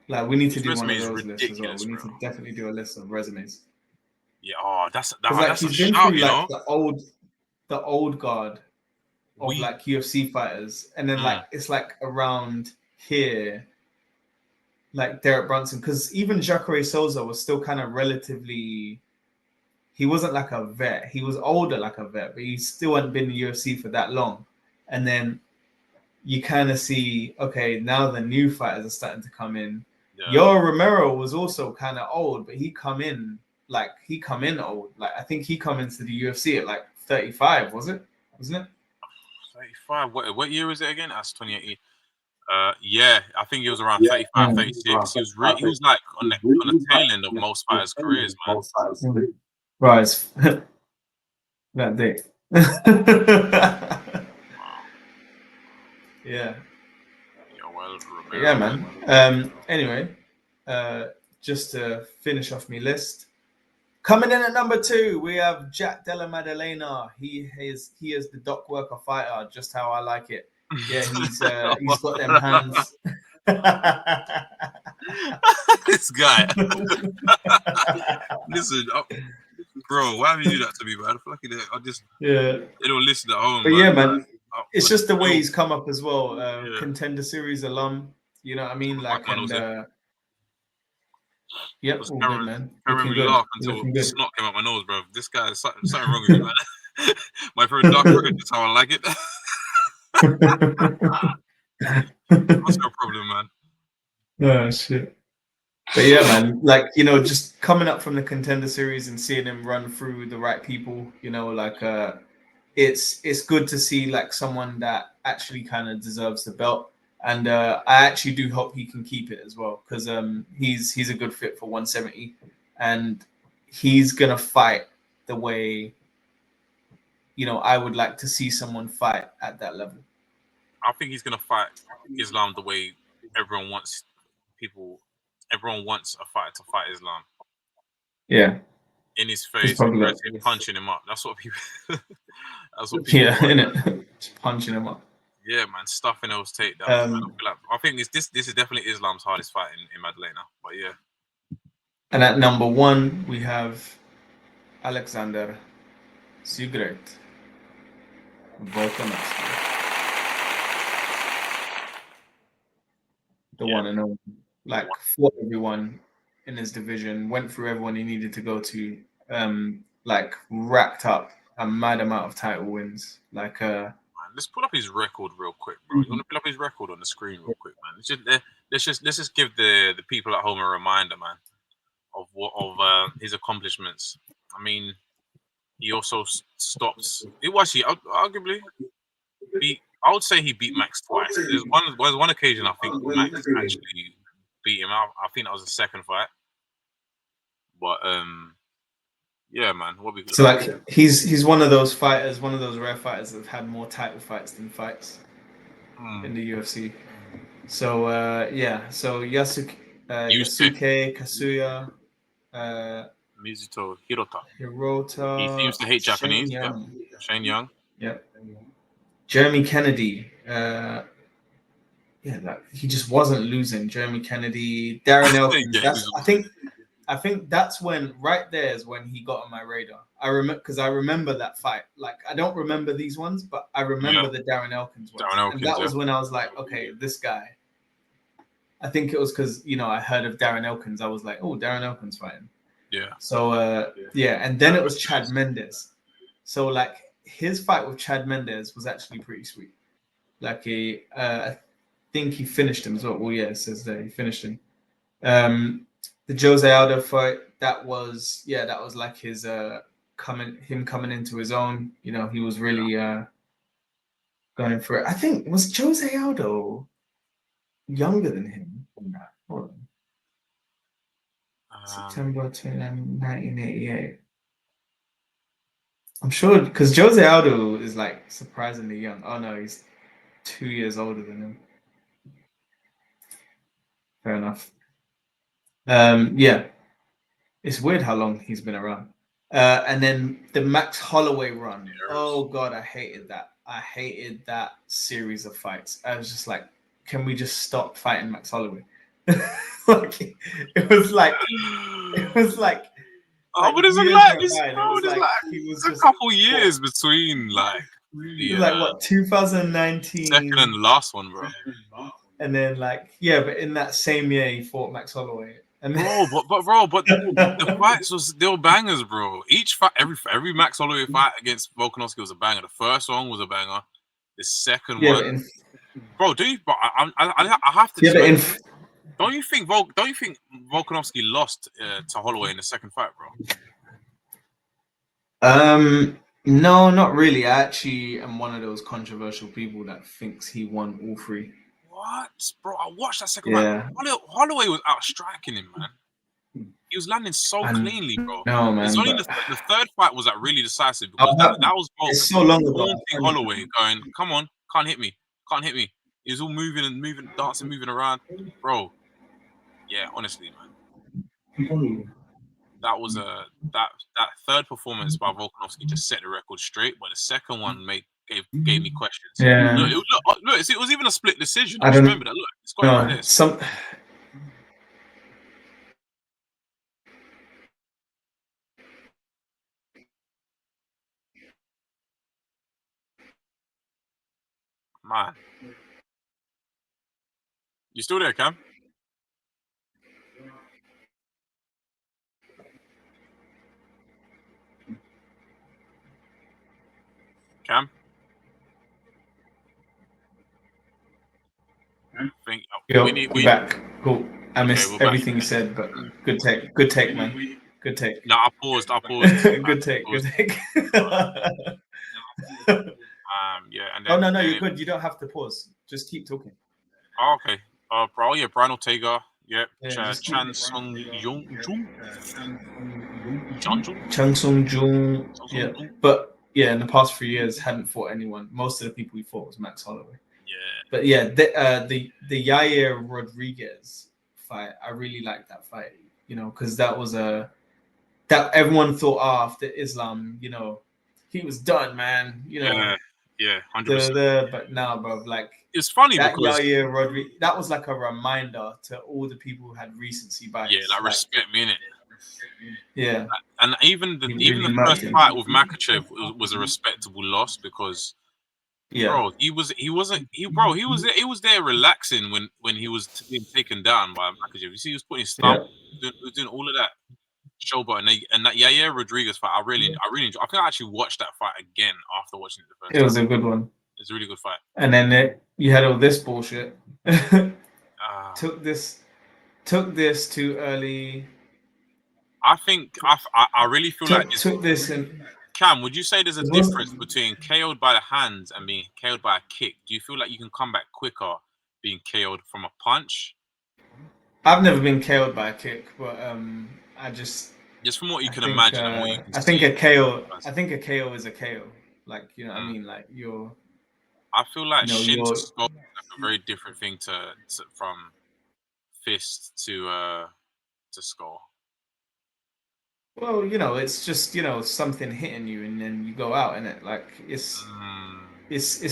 Like, we need to do one of those lists as well. We need to definitely do a list of resumes. Yeah, that's he's been through like the old guard of like UFC fighters, and then like it's like around here, like Derek Brunson, because even Jacare Souza was still kind of relatively. He wasn't like a vet. He was older like a vet, but he still hadn't been in the UFC for that long. And then you kind of see, okay, now the new fighters are starting to come in. Yeah. Yoel Romero was also kind of old, but he come in old. Like, I think he come into the UFC at like 35, wasn't it? 35. What year was it again? That's 2018. Yeah, I think he was around 35, 36. He was like on the tail end of most fighters' careers, man. Right. That day. Yeah. Yeah, man. Anyway, just to finish off my list. Coming in at number 2, we have Jack Della Maddalena. He is the dock worker fighter, just how I like it. Yeah, he's got them hands. This guy. Listen, bro, why have you do that to me, man? They don't listen at home. But man. Yeah, man, it's just the way he's come up as well. Contender Series alum. You know what I mean? Like, and yep, all good, man. Looking good. Laugh until snot came out my nose, bro. This guy is something wrong with you, man. My favorite dark record is how I like it. What's your problem, man? Oh shit. But yeah, man, like, you know, just coming up from the Contender Series and seeing him run through the right people, you know, like it's good to see like someone that actually kind of deserves the belt. And I actually do hope he can keep it as well, because he's a good fit for 170, and he's gonna fight the way, you know, I would like to see someone fight at that level. I think he's gonna fight Islam the way everyone wants a fighter to fight Islam. Yeah. In his face, punching him up. That's what people. That's what people. Yeah, innit? Just punching him up. Yeah, man, stuffing those takedowns. I think this is definitely Islam's hardest fight in Maddalena. But yeah. And at number 1, we have Alexander Sigret Volkanovski. The one and only. Like, fought everyone in his division, went through everyone he needed to go to, like, racked up a mad amount of title wins. Like, let's pull up his record real quick, bro. You want to pull up his record on the screen real quick, man? Let's just give the people at home a reminder, man, of his accomplishments. I mean, he also stopped. Actually, arguably, I would say he beat Max twice. There's one occasion I think Max actually beat him out. I think that was the second fight. But yeah, man. So like, he's one of those fighters, one of those rare fighters that have had more title fights than fights in the UFC. So yeah, so Yasuke Kazuya, Mizuto Hirota. He seems to hate Japanese. Shane Young. Yep. Jeremy Kennedy. Yeah, like, he just wasn't losing. Jeremy Kennedy, Darren Elkins. I think that's when, right there is when he got on my radar. I remember that fight. Like, I don't remember these ones, but I remember the Darren Elkins ones. And that was when I was like, okay, this guy. I think it was because, you know, I heard of Darren Elkins. I was like, oh, Darren Elkins fighting. Yeah. So yeah, and then it was Chad Mendes. So like, his fight with Chad Mendes was actually pretty sweet. Like, I think he finished him as well. Well, yeah, it says there he finished him. The Jose Aldo fight, that was like his coming into his own. You know, he was really going for it. I think, was Jose Aldo younger than him? Hold on. September 1988. I'm sure, because Jose Aldo is like surprisingly young. Oh no, he's 2 years older than him. Fair enough. Yeah, it's weird how long he's been around. And then the Max Holloway run. Oh god, I hated that. I hated that series of fights. I was just like, can we just stop fighting Max Holloway? Like, it was like Oh, but it's years like went it's, by, and it bro, was it's like like he was it's a just couple years between like it was like what 2019 second and the last one, bro. and then like yeah, but in that same year he fought Max Holloway. And Bro, but the fights they were bangers, bro. Each fight, every Max Holloway fight against Volkanovski was a banger. The first one was a banger. The second yeah, one, bro. Do you? But I have to. Yeah, but don't you think Volkanovski lost to Holloway in the second fight, bro? No, not really. I actually am one of those controversial people that thinks he won all three. What, bro? I watched that second fight. Holloway was outstriking him, man. He was landing so cleanly, bro. No, man. It's only the third fight was like really decisive because that was it's so long ago. Holloway going, come on, can't hit me. He was all moving, dancing, moving around, bro. Yeah, honestly, man. That was that third performance by Volkanovski just set the record straight, but the second one gave me questions. Yeah. Look, it was even a split decision. I just remember that. Look, it's got it right there. Man. You still there, Cam? Cam? We're back. Cool. I missed everything you said, but good take, man. Good take. No, I paused. Good take. Yeah. And then, no, you're good. You don't have to pause. Just keep talking. Oh, okay. Bro, yeah, Brian Ortega. Yep. Chan Sung Jung. Chang Sung Jung. Yeah. But yeah, in the past 3 years, hadn't fought anyone. Most of the people he fought was Max Holloway. Yeah. But yeah, the Yair Rodriguez fight, I really liked that fight. You know, because that was that everyone thought after Islam, you know, he was done, man. You know. Yeah, 100%. But now, bro, like it's funny that because Yair Rodriguez, that was like a reminder to all the people who had recency bias. Yeah, like respect me, innit? Yeah. And even the first fight with Makhachev was a respectable loss because bro, he was there relaxing when he was being taken down by Makhachev. You see, he was putting his thumb, doing all of that showboat, and that Yair Rodriguez fight. I really enjoyed. I think I actually watched that fight again after watching it the first time. It was a good one. It's a really good fight. And then you had all this bullshit. Took this too early. I think I really feel like took this and Cam, would you say there's a difference between KO'd by the hands and being KO'd by a kick? Do you feel like you can come back quicker being KO'd from a punch? I've never been KO'd by a kick, but I just from what you can imagine and what you can I think a KO is a KO. Like, you know what I mean? Like I feel like shin to skull is like a very different thing to from fist to skull. Well, you know, it's just, you know, something hitting you and then you go out in it. Like it's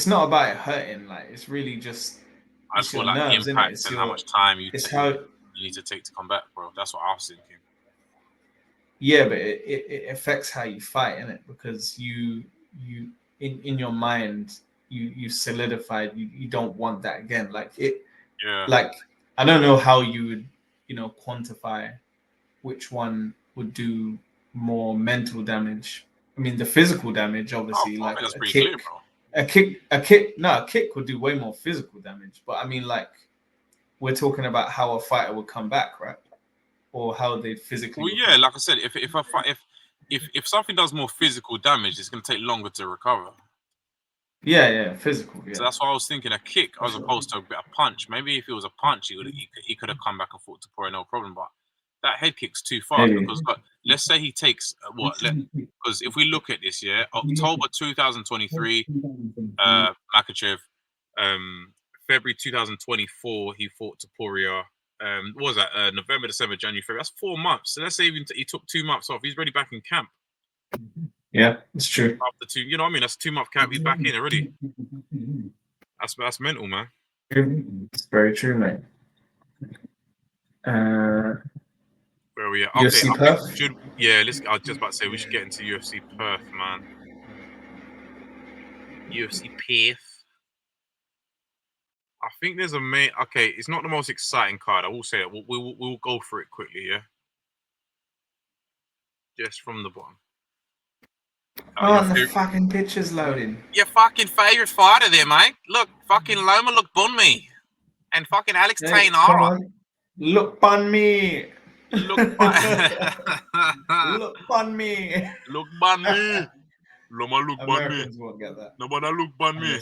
not about it hurting. Like it's really just I feel like nerves, the impact and how much time you need to take to come back, bro. That's what I was thinking. Yeah, but it affects how you fight, innit? Because you in your mind you solidified you don't want that again. Like like I don't know how you would, you know, quantify which one would do more mental damage. I mean, the physical damage, obviously, like a kick would do way more physical damage. But I mean, like, we're talking about how a fighter would come back, right? Or how they physically. Well, yeah, like I said, if something does more physical damage, it's going to take longer to recover. Yeah, physical. Yeah. So that's why I was thinking a kick as opposed to a punch. Maybe if it was a punch, he could have come back and fought Topuria, no problem. But that head kick's too fast because let's say he takes because if we look at this, October 2023, Makhachev, February 2024, he fought Topuria, what was that? November, December, January, February. That's 4 months. So let's say even he took 2 months off. He's already back in camp. Yeah, it's true. After 2, you know what I mean? That's 2 month camp. He's back in already. That's mental, man. It's very true, mate. Where are we at? UFC Okay, Perth? I was just about to say we should get into UFC Perth, man. UFC Perth. I think there's a main. Okay, it's not the most exciting card. I will say it. We'll go for it quickly, yeah. Just from the bottom. And the fucking picture's loading. Your fucking favorite fighter there, mate. Look, fucking Loma look Bunmi. And fucking Alex Tainara. Look on me. Look on me. Look on me. Loma look on me. Americans won't get that. Nobody look on me.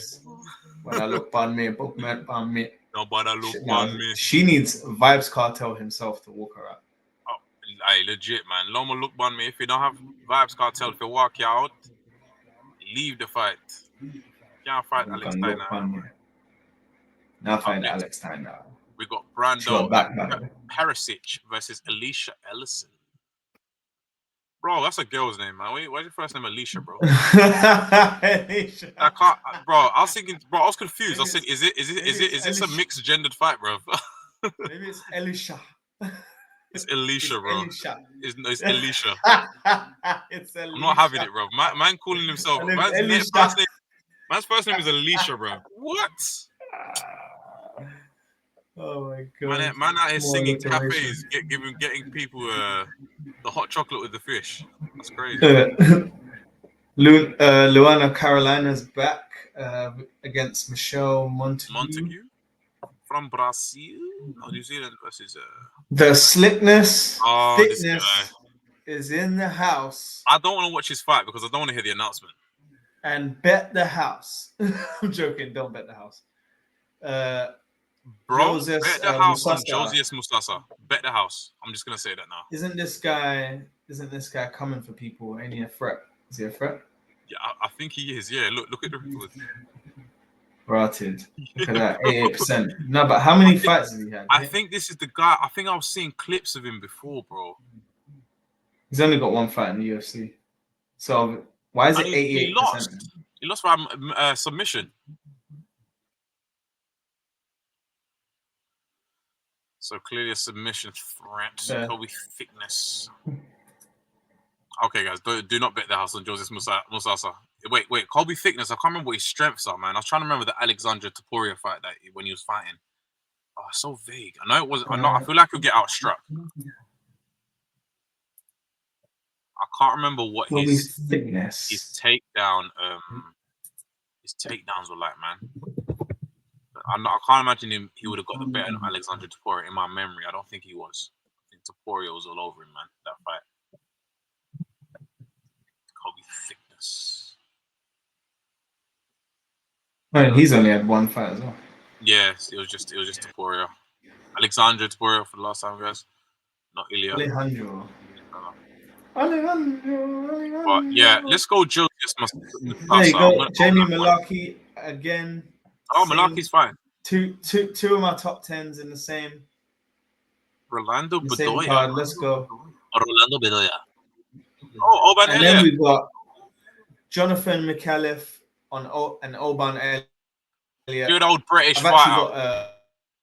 When I look on me, book man on me. Nobody look on me. She needs Vibes Cartel himself to walk her out. Oh, hey, legit, man. Loma look on me. If you don't have Vibes Cartel to walk you out, leave the fight. You can't fight Alex Tainara. Now find Alex Tainara. We got Brando Perisic versus Alicia Ellison. Bro, that's a girl's name, man. Why's your first name Alicia, bro? Alicia. I can't, bro. I was thinking, bro. I was confused. I said, is this a mixed gendered fight, bro? Maybe it's Alicia. It's Alicia, bro. Alicia. It's Alicia. It's Alicia. I'm not having it, bro. Man calling himself. Man's first name is Alicia, bro. What? Oh my god! Man out here singing cafes, getting people the hot chocolate with the fish. That's crazy. Luana Carolina's back against Michelle Montague from Brazil. Oh, New Zealand versus. The slickness, thickness is in the house. I don't want to watch his fight because I don't want to hear the announcement. And bet the house. I'm joking. Don't bet the house. Bro, bet the house on Josias Mustasa. Bet the house. I'm just gonna say that now. Isn't this guy coming for people? Ain't he a threat? Is he a threat? Yeah, I think he is. Yeah, look at the record. Rotted. Look at that, 88%. No, but how many fights has he had? I think this is the guy. I think I was seeing clips of him before, bro. He's only got one fight in the UFC. So why is it 88%? He lost by submission. So clearly a submission threat. Kobe thickness. Okay, guys, do not bet the house on Joseph Musasa. Wait, Kobe thickness. I can't remember what his strengths are, man. I was trying to remember the Alexandra Topuria fight that when he was fighting. Oh, so vague. I know it was. I feel like he'll get outstruck. I can't remember what his thickness, his takedowns were like, man. I can't imagine he would have got the better of Alexandra Topuria in my memory. I don't think he was. I think Topuria was all over him, man. That fight. Kobe thickness. Well, he's only had one fight as well. Yes, it was just Topuria. Alexandra Topuria for the last time, guys. Not Ilya. Alejandro. But yeah, let's go Joseph Mustasa. There you go. Jamie Mullarkey again. Oh, Mullarkey's fine. Two of my top 10s in the same. Rolando Bedoya. Card. Let's go. Rolando Bedoya. Oh, Oban and then we've got Jonathan McAuliffe and Oban Elliott. Good old British fighter.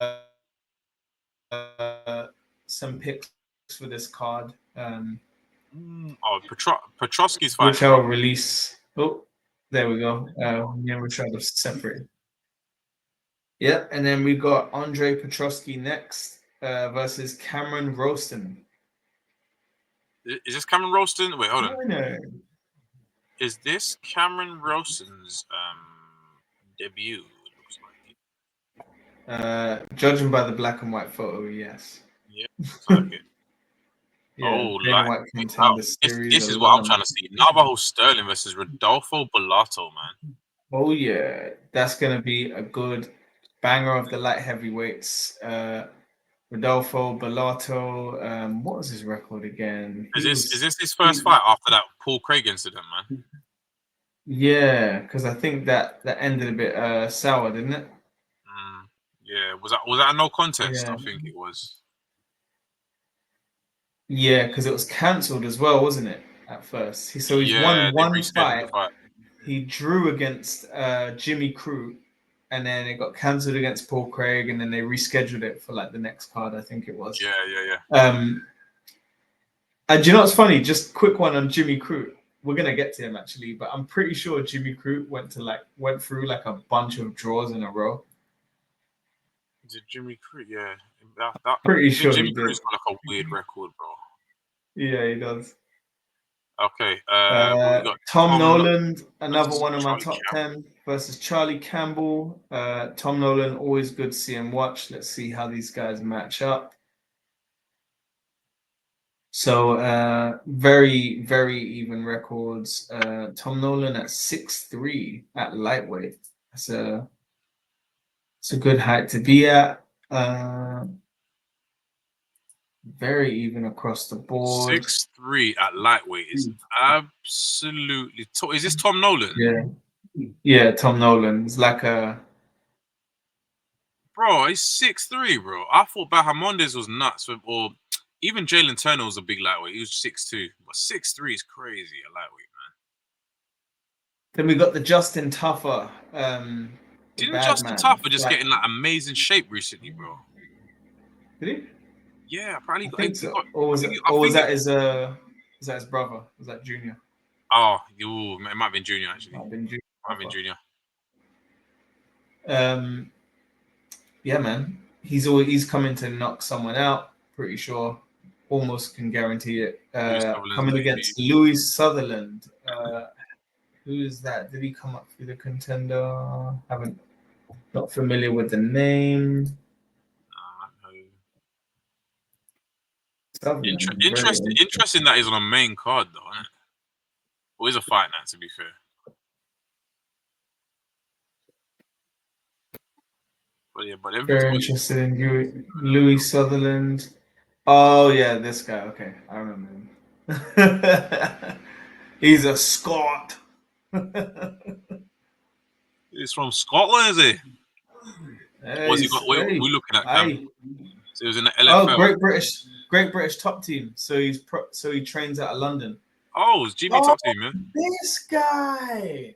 I've actually got some picks for this card. Petrosky's fight. Which I'll release. Oh, there we go. Yeah, we're trying to separate. Yeah, and then we got Andre Petrosky next versus Cameron Roston. Is this Cameron Roston? Wait, hold on. No. Is this Cameron Roston's debut? It looks like. Judging by the black and white photo, yes. Yeah, looks like it. Yeah, this is what I'm trying to see. Navajo Sterling versus Rodolfo Bellato, man. Oh yeah, that's gonna be a good banger of the light heavyweights. Rodolfo Bellato. What was his record again? Is this his first fight after that Paul Craig incident, man? Yeah, because I think that ended a bit sour, didn't it? Yeah. Was that a no contest? Yeah. I think it was. Yeah, because it was cancelled as well, wasn't it? At first, he's won they one rescheduled the fight. fight. He drew against Jimmy Crute, and then it got cancelled against Paul Craig, and then they rescheduled it for like the next card, I think it was. Yeah. And do you know what's funny? Just quick one on Jimmy Crute. We're gonna get to him actually, but I'm pretty sure Jimmy Crute went through like a bunch of draws in a row. Is it Jimmy Crute? Yeah, Pretty sure Jimmy he did. Crute's got like a weird record, bro. Yeah, he does. Okay, we got Tom Nolan, another one of my Charlie top Campbell. 10 versus Charlie Campbell. Tom Nolan, always good to see him watch. Let's see how these guys match up. So very, very even records. Tom Nolan at 6'3" at lightweight. It's a good height to be at. Very even across the board. 6'3" at lightweight is absolutely. Is this Tom Nolan? Yeah, Tom Nolan. It's like a. Bro, he's 6'3", bro. I thought Bahamondes was nuts, or even Jalen Turner was a big lightweight. He was 6'2", but 6'3" is crazy at lightweight, man. Then we got the Justin Tuffer. Didn't Justin Tuffer just get in like amazing shape recently, bro? Did he? Yeah, apparently. I think so. Or was that his brother? Was that Junior? Oh, it might have been Junior actually. Might have been Junior. Yeah, man. He's coming to knock someone out. Pretty sure. Almost can guarantee it. Coming against Louis Sutherland. Who is that? Did he come up through the contender? Not familiar with the name. Interesting that he's on a main card though, isn't it? Or is a fight night, to be fair. But very interested in Louis Sutherland. Oh yeah, this guy. Okay, I remember him. He's a Scot. He's from Scotland, is he? What's he got? We're looking at Cam. So he was in the LFL. Oh, great British top team. So he trains out of London. Oh, it's GB top team, man. This guy.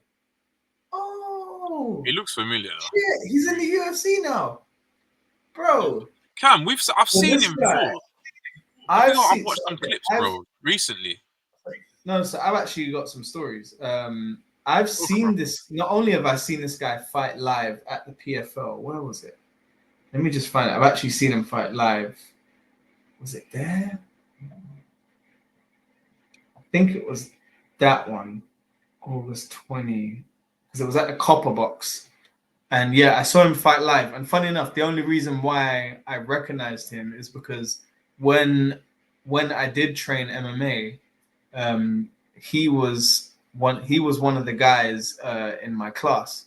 Oh. He looks familiar. Shit, he's in the UFC now, bro. Cam, I've seen him before. I've watched some clips, bro, recently. No, so I've actually got some stories. I've seen this. Not only have I seen this guy fight live at the PFL. Where was it? Let me just find it. I've actually seen him fight live. Was it there? I think it was that one, August 20, because it was at the Copper Box. And yeah, I saw him fight live. And funny enough, the only reason why I recognized him is because when I did train MMA, he was one of the guys in my class.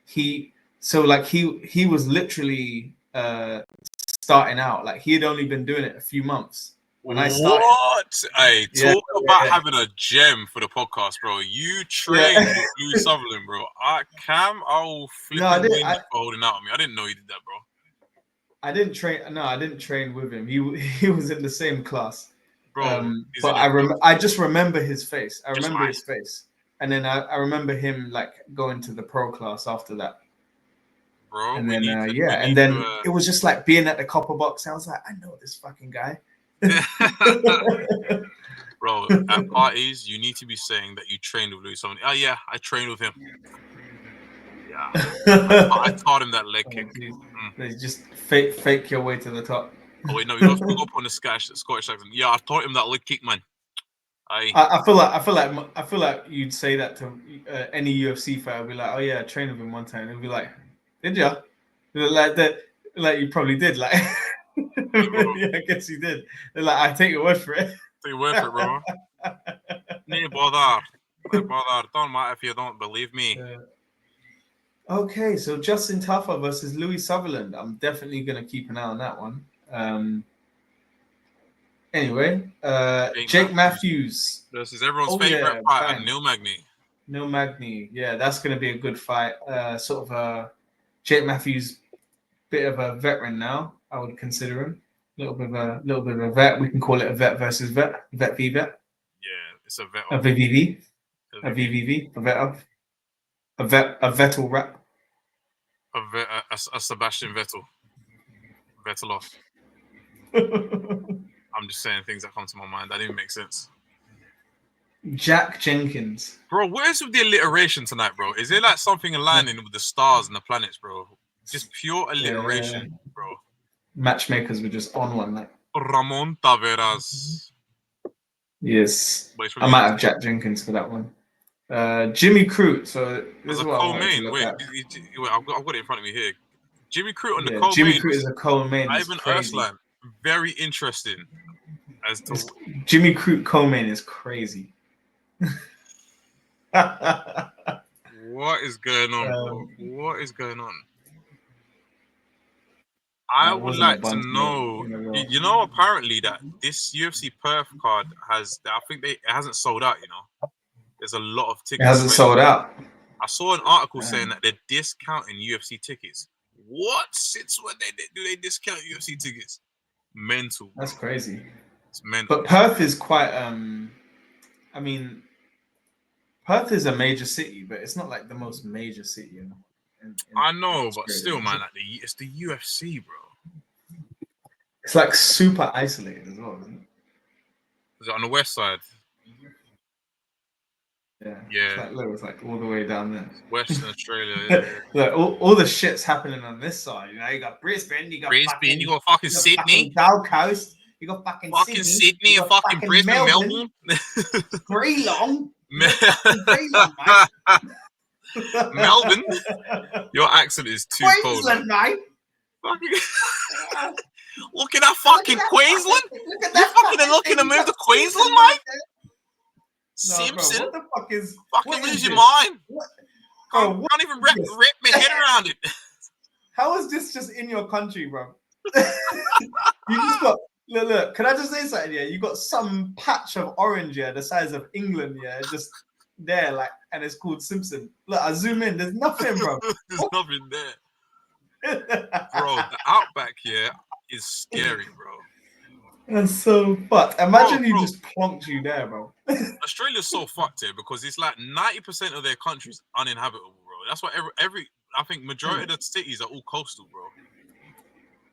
He was literally starting out. Like he had only been doing it a few months when I started. What? Hey, talk about having a gem for the podcast, bro. You trained with Louis Sutherland, bro. Cam, I'll flip for holding out on me. I didn't know he did that, bro. I didn't train with him. He was in the same class. Bro, but I just remember his face. I remember his face. And then I remember him like going to the pro class after that. Bro, and then it was just like being at the Copper Box. I was like, I know this fucking guy. Bro, at parties, you need to be saying that you trained with Louis Sutherland. Oh yeah, I trained with him. Yeah, I taught him that leg kick. Just fake your way to the top. Oh wait, no, we got to go up on the Scottish accent. Yeah, I taught him that leg kick, man. I feel like you'd say that to any UFC fighter. I'd be like, oh yeah, I trained with him one time. It'd be like, did ya? Like that, like you probably did. Like, yeah, I guess you did. They're like, I take your word for it. Take your word for it, bro. No bother. Don't matter if you don't believe me. Okay, so Justin Tuffer versus Louis Sutherland. I'm definitely gonna keep an eye on that one. Anyway, Jake Matthews versus everyone's favorite fighter, Neil Magny. Neil Magny, yeah, that's gonna be a good fight. Sort of Jake Matthews, bit of a veteran now, I would consider him. little bit of a vet. We can call it a vet versus vet. Vet v vet. Yeah, it's a vet. A VVV. A VVV. A vet of. A Vettel rap. A Sebastian Vettel. Vetteloff. I'm just saying things that come to my mind. That didn't make sense. Jack Jenkins. Bro, where's with the alliteration tonight, bro? Is it like something aligning with the stars and the planets, bro? Just pure alliteration, bro. Matchmakers were just on one night. Ramon Taveras. Yes. I might have Jack Jenkins for that one. Jimmy Crute. So this is what co-main. Wait, I've got it in front of me here. Jimmy Crute on the co-main. Jimmy Crute is a co-main. Ivan Erslan. Very interesting. As to Jimmy Crute co-main is crazy. What is going on, bro? What is going on? I would like to know. You know, apparently that this UFC Perth card has. I think it hasn't sold out. You know, there's a lot of tickets. It hasn't sold out. I saw an article saying that they're discounting UFC tickets. What? Since when do they discount UFC tickets? Mental. Bro. That's crazy. It's mental. But Perth is quite. I mean, Perth is a major city, but it's not like the most major city. You know. I know, but still, man, like it's the UFC, bro. It's like super isolated as well, isn't it? Is it on the west side? Yeah. It's like all the way down there. Western Australia. Yeah. Look, all the shit's happening on this side. You know, you got Brisbane, you got fucking Sydney, Gold Coast, you got fucking Sydney, and fucking Brisbane, Melbourne. Geelong. Melbourne. Your accent is too cold. Queensland, mate. Look at that fucking Queensland. You fucking looking to move to Queensland, mate? Simpson. Bro, what the fuck is? Fucking lose your mind. Bro, can't even wrap my head around it. How is this just in your country, bro? You just got look. Can I just say something? Yeah, you got some patch of orange here, the size of England. Yeah, just there, like, and it's called Simpson. Look, I zoom in. There's nothing, bro. There's nothing there, bro. The outback here is scary, bro. And so fucked. Imagine he just plonked you there, bro. Australia's so fucked here because it's like 90% of their country is uninhabitable, bro. That's why I think majority of the cities are all coastal, bro.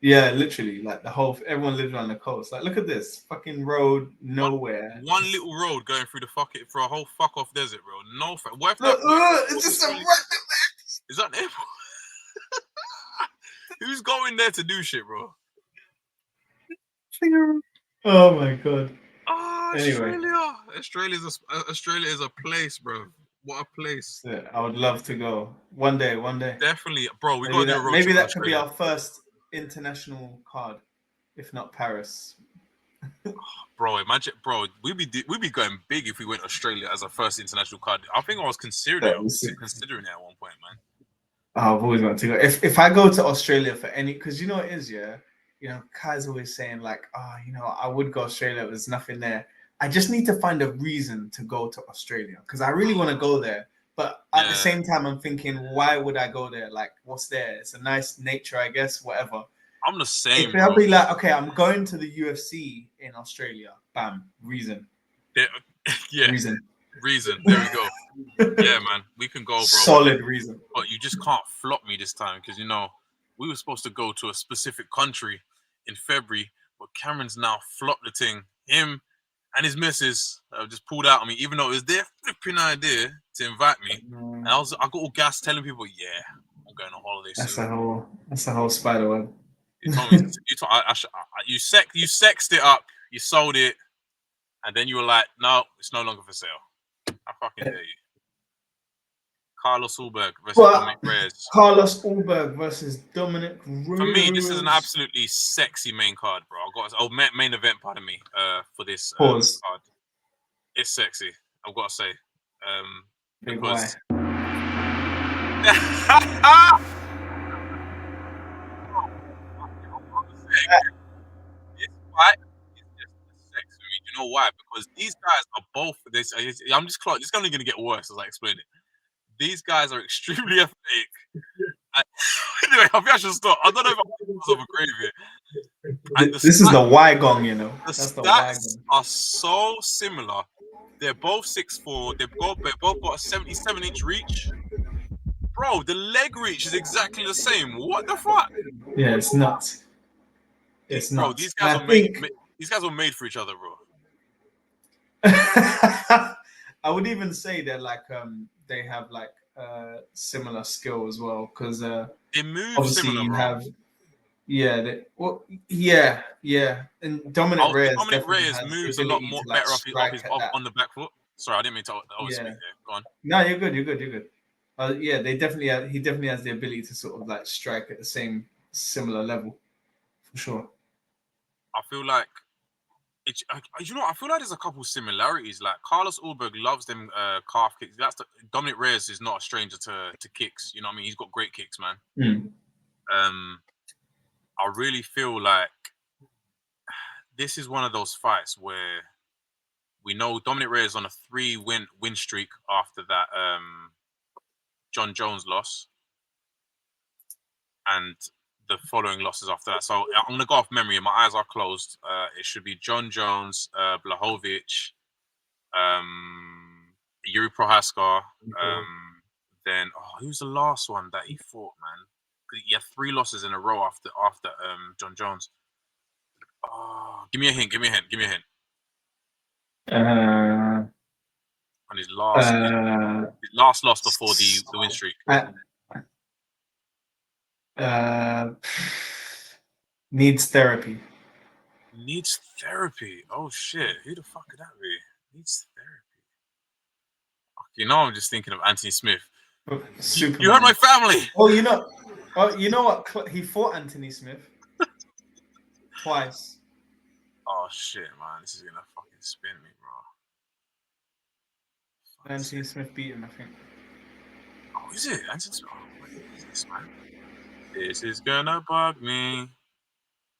Yeah, literally, like everyone lives on the coast. Like, look at this fucking road, nowhere. One little road going through for a whole fuck off desert, bro. No, what if it's just some is that an airport? Who's going there to do shit, bro? Oh my god. Anyway. Australia is a place, bro. What a place. Yeah, I would love to go one day. Definitely, bro. We got to do a road maybe that could be our first international card, if not Paris. Bro, imagine, bro. We'd be going big if we went Australia as our first international card. I think I was considering it at one point, man. Oh, I've always wanted to go. If I go to Australia for any, because you know it is, yeah. You know, Kai's always saying like, you know, I would go Australia. There's nothing there. I just need to find a reason to go to Australia because I really want to go there. But at the same time, I'm thinking, why would I go there? Like, what's there? It's a nice nature, I guess, whatever. I'm the same. If I'll be like, okay, I'm going to the UFC in Australia. Bam, reason. Yeah. Reason. There we go. Yeah, man. We can go, bro. Solid reason. But you just can't flop me this time because, you know, we were supposed to go to a specific country in February, but Cameron's now flopped the thing. Him and his missus have just pulled out on me, even though it was their flipping idea to invite me. And I got all gas telling people, yeah, I'm going on holiday soon. That's the whole spider web. You told me, you sexed it up, you sold it, and then you were like, no, it's no longer for sale. I fucking dare you. Carlos Ulberg versus Dominic Reyes. Carlos Ulberg versus Dominic Reyes. For me, this is an absolutely sexy main card, bro. Main event, pardon me, for this card. It's sexy, I've got to say. Because this fight is just sex for me. You know why? Because these guys are both this. I'm just close. It's only going to get worse as I explain it. These guys are extremely athletic. Anyway, I think I should stop. I don't know if I'm myself a grave here. And this is the Y gong, you know. The That's the Y stats gong. are so similar. They're both 6'4". They've both got a 77-inch reach. Bro, the leg reach is exactly the same. What the fuck? Yeah, it's nuts. It's Bro, nuts. these guys were made for each other, bro. I would even say that like they have like similar skill as well, because They move obviously similar, you bro. have and Dominic Reyes moves a lot more to, better off on the back foot. Sorry, I didn't mean to speak there. Go on. No, you're good. Yeah, he definitely has the ability to sort of like strike at the same similar level, for sure. I feel like I feel like there's a couple similarities. Like Carlos Ulberg loves them calf kicks. Dominic Reyes is not a stranger to kicks. You know what I mean? He's got great kicks, man. I really feel like this is one of those fights where we know Dominic Reyes is on a 3-win streak after that John Jones loss, and the following losses after that. So I'm gonna go off memory. My eyes are closed. It should be John Jones, Blachowicz, Yuri Prohaska. Then who's the last one that he fought, man? He had 3 losses in a row after John Jones. Oh, give me a hint. On his last loss before the win streak. Needs therapy. Needs therapy. Oh shit! Who the fuck could that be? Needs therapy. You know, I'm just thinking of Anthony Smith. Superman. You heard my family. Oh, you know what? He fought Anthony Smith twice. Oh shit, man! This is gonna fucking spin me, bro. Anthony Smith beat him, I think. Oh, is it Anthony Smith? Oh, what is this, man? This is gonna bug me.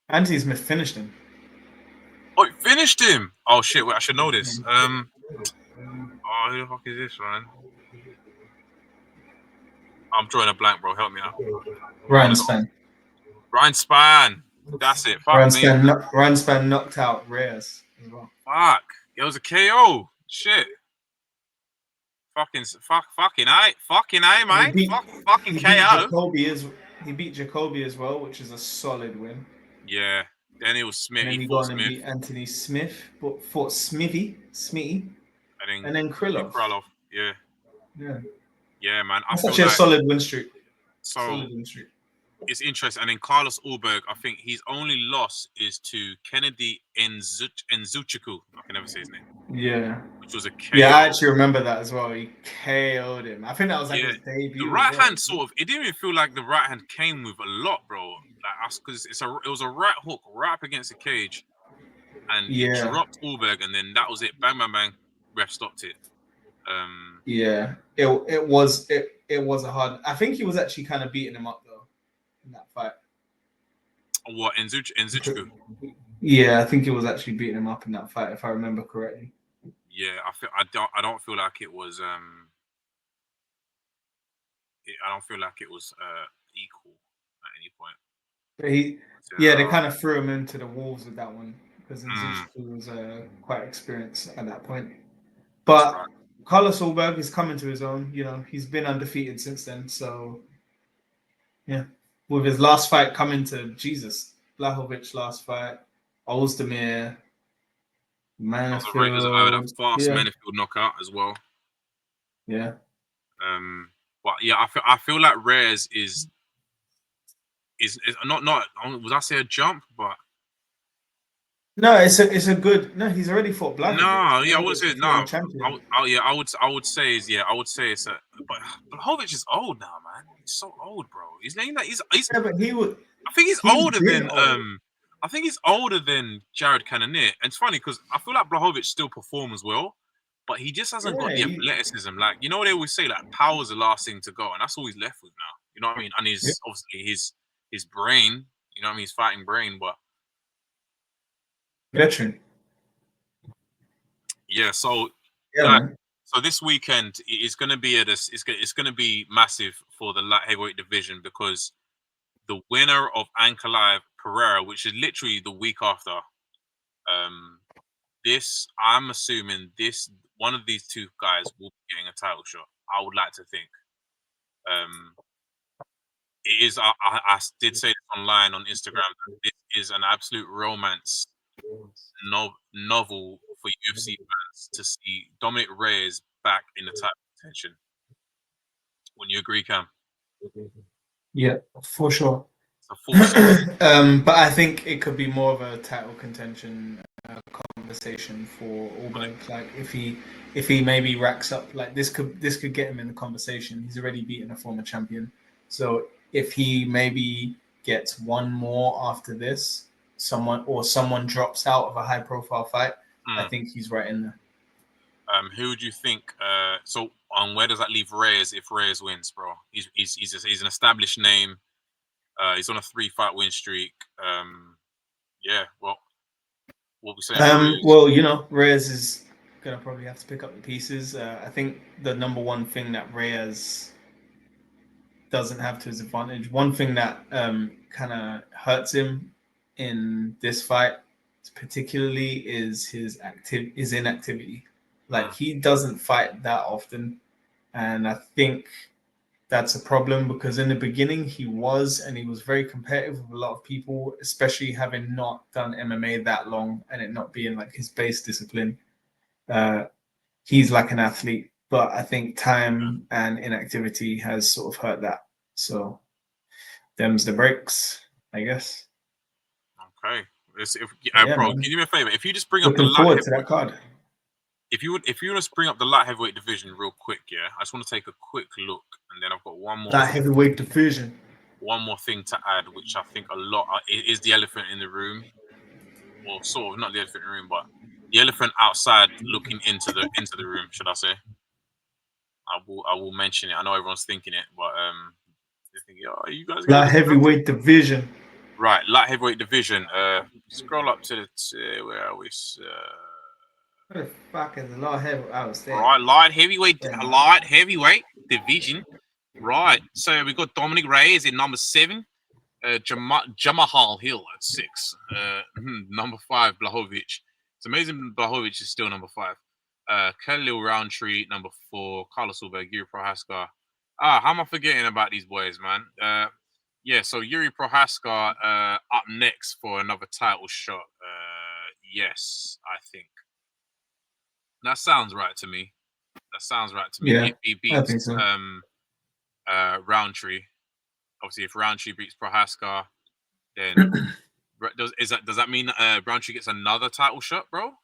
Anthony Smith finished him. Oh, he finished him! Oh shit! Wait, I should know this. Oh, who the fuck is this, man? I'm drawing a blank, bro. Help me out. Ryan Spann. That's it. Ryan Spann knocked out Reyes as well. Fuck. It was a KO. Shit. Fucking A, mate. Fucking KO. He beat Jacoby as well, which is a solid win. Yeah. Then it was Smith. And then he got on and beat Anthony Smith, but fought Smithy, and then Krylov. Yeah. Yeah, man. That's actually a solid win streak. It's interesting. And then Carlos Ulberg, I think his only loss is to Kennedy Nzechukwu. I can never say his name. Yeah. Which was a KO. Yeah, I actually remember that as well. He KO'd him. I think that was like his debut. The right hand it didn't even feel like the right hand came with a lot, bro. Like because it was a right hook right up against the cage. And he dropped Ulberg, and then that was it. Bang, bang, bang. Ref stopped it. It was a hard. I think he was actually kind of beating him up though in that fight. What, Nzechukwu? Yeah, I think he was actually beating him up in that fight, if I remember correctly. Yeah, I don't feel like it was I don't feel like it was equal at any point. But they kind of threw him into the wolves with that one because Nzechukwu was quite experienced at that point. But Carlos Ulberg is coming to his own. You know, he's been undefeated since then. So, yeah, with his last fight coming to Blachowicz last fight, Ozdemir, Manifield, a fast Manifield knockout as well. Yeah. But yeah, I feel like Reyes is not. Was I say a jump? But no, it's a good. No, he's already fought Blachowicz. No, yeah, I would say no. I would say it's a. But Blachowicz is old now, man. He's so old, bro. He's Yeah, but he would. I think he's older than I think he's older than Jared Cannonier. And it's funny because I feel like Blachowicz still performs well, but he just hasn't got the athleticism. Like, you know what they always say, like power's the last thing to go, and that's all he's left with now. You know what I mean? And he's obviously his brain. You know what I mean? His fighting brain, but veteran. Yeah. So so this weekend is going to be it's going to be massive for the light heavyweight division because the winner of Ankalaev Pereira, which is literally the week after. I'm assuming one of these two guys will be getting a title shot. I would like to think. It is. I did say this online on Instagram. This is an absolute romance novel for UFC fans to see Dominic Reyes back in the title contention. Wouldn't you agree, Cam? Yeah, for sure. But I think it could be more of a title contention conversation for Allberg. Like if he maybe racks up, like this could get him in the conversation. He's already beaten a former champion, so if he maybe gets one more after this, someone drops out of a high profile fight, I think he's right in there. Who do you think? So where does that leave Reyes if Reyes wins, bro? He's an established name. He's on a 3-fight win streak. Yeah. Well, what we saying? Well, Reyes is gonna probably have to pick up the pieces. I think the number one thing that Reyes doesn't have to his advantage, one thing that kind of hurts him in this fight, particularly, is his inactivity. Like he doesn't fight that often, and I think that's a problem because in the beginning he was very competitive with a lot of people, especially having not done MMA that long and it not being like his base discipline. He's like an athlete, but I think time and inactivity has sort of hurt that. So them's the breaks, I guess. Okay. Bro, can you do me a favor? If you just bring up the light forward to that card. If you want to bring up the light heavyweight division real quick, yeah. I just want to take a quick look, and then I've got one more light heavyweight division. One more thing to add, which I think a lot is the elephant in the room, or sort of not the elephant in the room, but the elephant outside looking into the room, should I say? I will mention it. I know everyone's thinking it, but they're thinking, oh, you guys light heavyweight division. Right, light heavyweight division. Scroll up to the where are we? What the fuck is the light heavyweight? Right, light heavyweight division. Right, so we've got Dominic Reyes in number 7. Jamahal Hill at 6. Number 5, Blachowicz. It's amazing Blachowicz is still number 5. Khalil Roundtree, number 4. Carlos Ulberg, Yuri Prohaska. How am I forgetting about these boys, man? Yeah, so Yuri Prohaska up next for another title shot. Yes, I think. That sounds right to me. Yeah, if he beats I think so. Roundtree. Obviously, if Roundtree beats Prohaska, then does that mean Roundtree gets another title shot, bro?